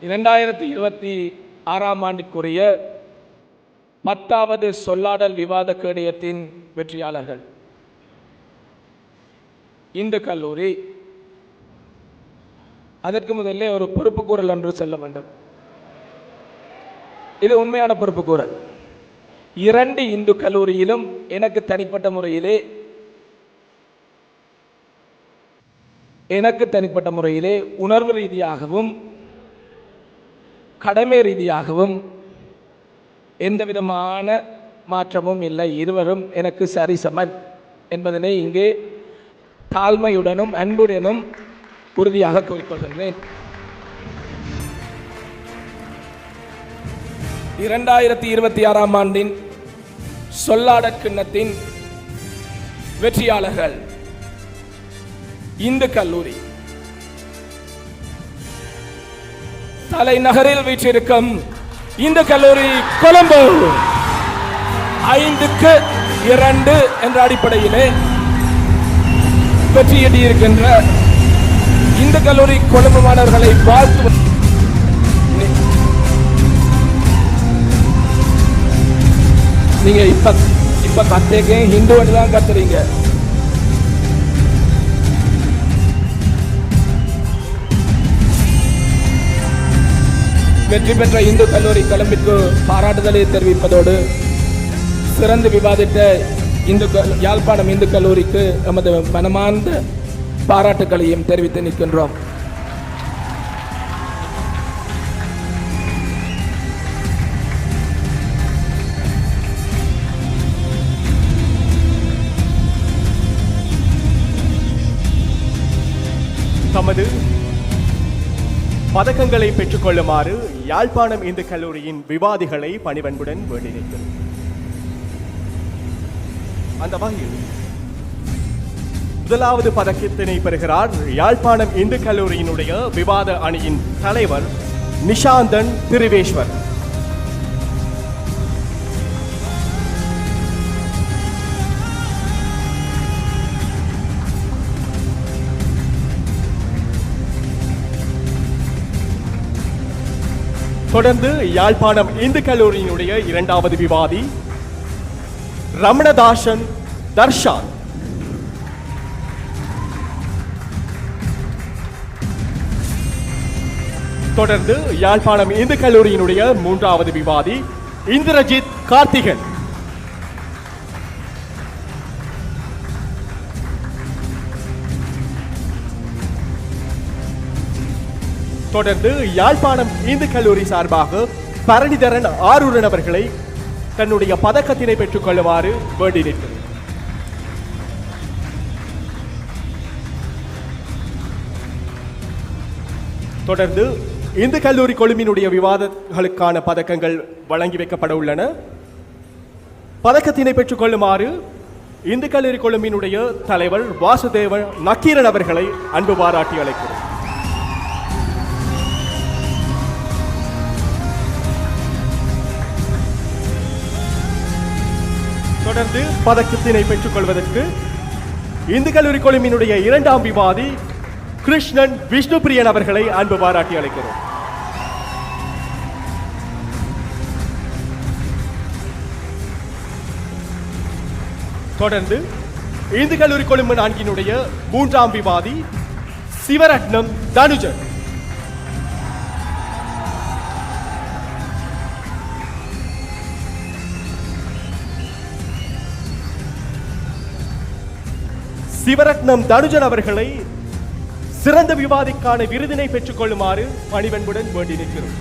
2026 ஆண்டிற்குரிய 10வது சொல்லாடல் விவாத கேடயத்தின் வெற்றியாளர்கள். இந்து கல்லூரி. அதற்கு முதல்ல ஒரு பொறுப்புக்கூறல் ஒன்று செல்ல வேண்டும். இது உண்மையான பொறுப்புக்கூறல். 2 இந்து கல்லூரியிலும் எனக்கு தனிப்பட்ட முறையிலே உணர்வு ரீதியாகவும் கடமை ரீதியாகவும் எந்த விதமான மாற்றமும் இல்லை. இருவரும் எனக்கு சரிசமன் என்பதனை இங்கே தாழ்மையுடனும் அன்புடனும் உறுதியாக கூறிக்கொள்கின்றேன். 2026 ஆண்டின் சொல்லாடற் கிண்ணத்தின் வெற்றியாளர்கள் இந்து கல்லூரி. தலைநகரில் வீற்றிருக்கும் இந்து கல்லூரி கொழும்பு 5-2 என்ற அடிப்படையிலே வெற்றியீட்டியிருக்கின்ற இந்து கல்லூரி கொழும்பு மாணவர்களை வாழ்த்து. நீங்க இப்ப கத்தேக்க ஹிந்து தான் கத்துறீங்க. வெற்றி பெற்ற இந்து கல்லூரி கொழும்பிற்கு பாராட்டுதலை தெரிவிப்பதோடு சிறந்து விவாதித்த யாழ்ப்பாணம் இந்து கல்லூரிக்கு எமது மனமார்ந்த பாராட்டுகளையும் தெரிவித்து நிற்கின்றோம். தமது பதக்கங்களை பெற்றுக்கொள்ளுமாறு யாழ்ப்பாணம் இந்து கல்லூரியின் விவாதிகளை பணிவன்புடன் வேண்டியிருக்கிறது. அந்த வகையில் முதலாவது பதக்கத்தினை பெறுகிறார் யாழ்ப்பாணம் இந்து கல்லூரியினுடைய விவாத அணியின் தலைவர் நிஷாந்தன் திருவேஸ்வர். தொடர்ந்து யாழ்ப்பாணம் இந்து கல்லூரியினுடைய இரண்டாவது விவாதி ரமணதாசன் தர்ஷான். தொடர்ந்து யாழ்ப்பாணம் இந்து கல்லூரியினுடைய மூன்றாவது விவாதி இந்திரஜித் கார்த்திகன். தொடர்ந்து யாழ்ப்பாணம் இந்து கல்லூரி சார்பாக பரணிதரன் ஆரூரன் அவர்களை தன்னுடைய பதக்கத்தினை பெற்றுக் கொள்ளுமாறு வேண்டி நிற்கிறது. தொடர்ந்து இந்து கல்லூரி கொழும்பினுடைய விவாதங்களுக்கான பதக்கங்கள் வழங்கி வைக்கப்பட உள்ளன. பதக்கத்தினை பெற்றுக் கொள்ளுமாறு இந்து கல்லூரி கொழும்பினுடைய தலைவர் வாசுதேவ நக்கீரன் அவர்களை அன்பு பாராட்டி அழைக்கிறோம். தொடர்ந்து பதக்கத்தினை பெற்றுக் கொள்வதற்கு இந்து கல்லூரி கொழும்பினுடைய இரண்டாம் விவாதி கிருஷ்ணன் விஷ்ணுபிரியன் அவர்களை அன்பு பாராட்டி அழைக்கிறோம். தொடர்ந்து இந்து கல்லூரி கொழும்பு நான்கினுடைய மூன்றாம் விவாதி சிவரட்னம் தனுஜன். சிவரட்னம் தனுஜன் அவர்களை சிறந்த விவாதிக்கான விருதினை பெற்றுக் கொள்ளுமாறு பணிவன்புடன் வேண்டி நிற்கிறோம்.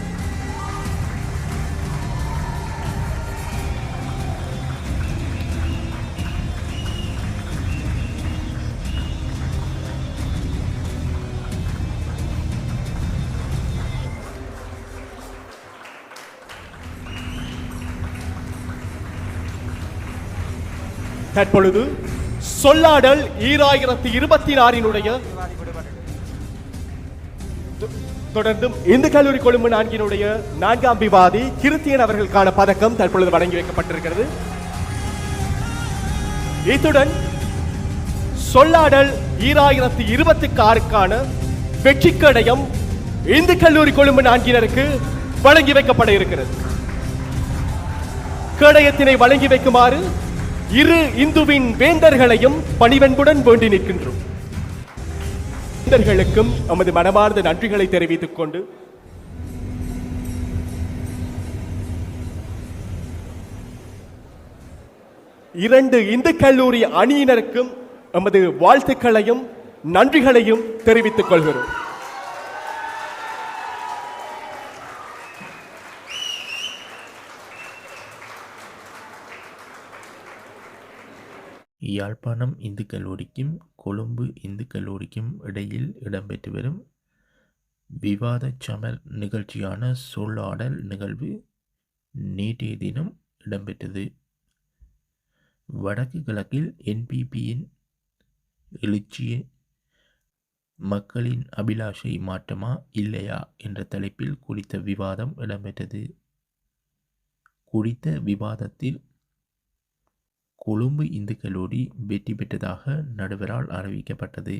தற்பொழுது சொல்லாடல் 2026 தொடர்ந்து இந்து கல்லூரி கொழும்பு நான்கினுடைய நான்காம் விவாதி கிருத்தியன் அவர்களுக்கான பதக்கம் தற்பொழுது வழங்கி வைக்கப்பட்டிருக்கிறது. இத்துடன் சொல்லாடல் 2026க்கான வெற்றி கேடயம் இந்து கல்லூரி கொழும்பு 4 வழங்கி வைக்கப்பட இருக்கிறது. கேடயத்தினை வழங்கி வைக்குமாறு இரு இந்துவின் வேந்தர்களையும் பணிவன்புடன் வேண்டி நிற்கின்றோம். வேந்தர்களுக்கும் நமது மனமார்ந்த நன்றிகளை தெரிவித்துக் கொண்டு இரண்டு இந்து கல்லூரி அணியினருக்கும் நமது வாழ்த்துக்களையும் நன்றிகளையும் தெரிவித்துக் கொள்கிறோம். யாழ்ப்பாணம் இந்து கல்லூரிக்கும் கொழும்பு இந்து கல்லூரிக்கும் இடையில் இடம்பெற்று வரும் விவாத சமர் நிகழ்ச்சியான சொல்லாடல் நிகழ்வு நேற்றைய தினம் இடம்பெற்றது. வடக்கு கிழக்கில் என்பிபியின் எழுச்சியே மக்களின் அபிலாஷை மாற்றமா இல்லையா என்ற தலைப்பில் குறித்த விவாதம் இடம்பெற்றது. குறித்த விவாதத்தில் கொழும்பு இந்து கல்லூரி வெற்றி பெற்றதாக நடுவரால் அறிவிக்கப்பட்டது.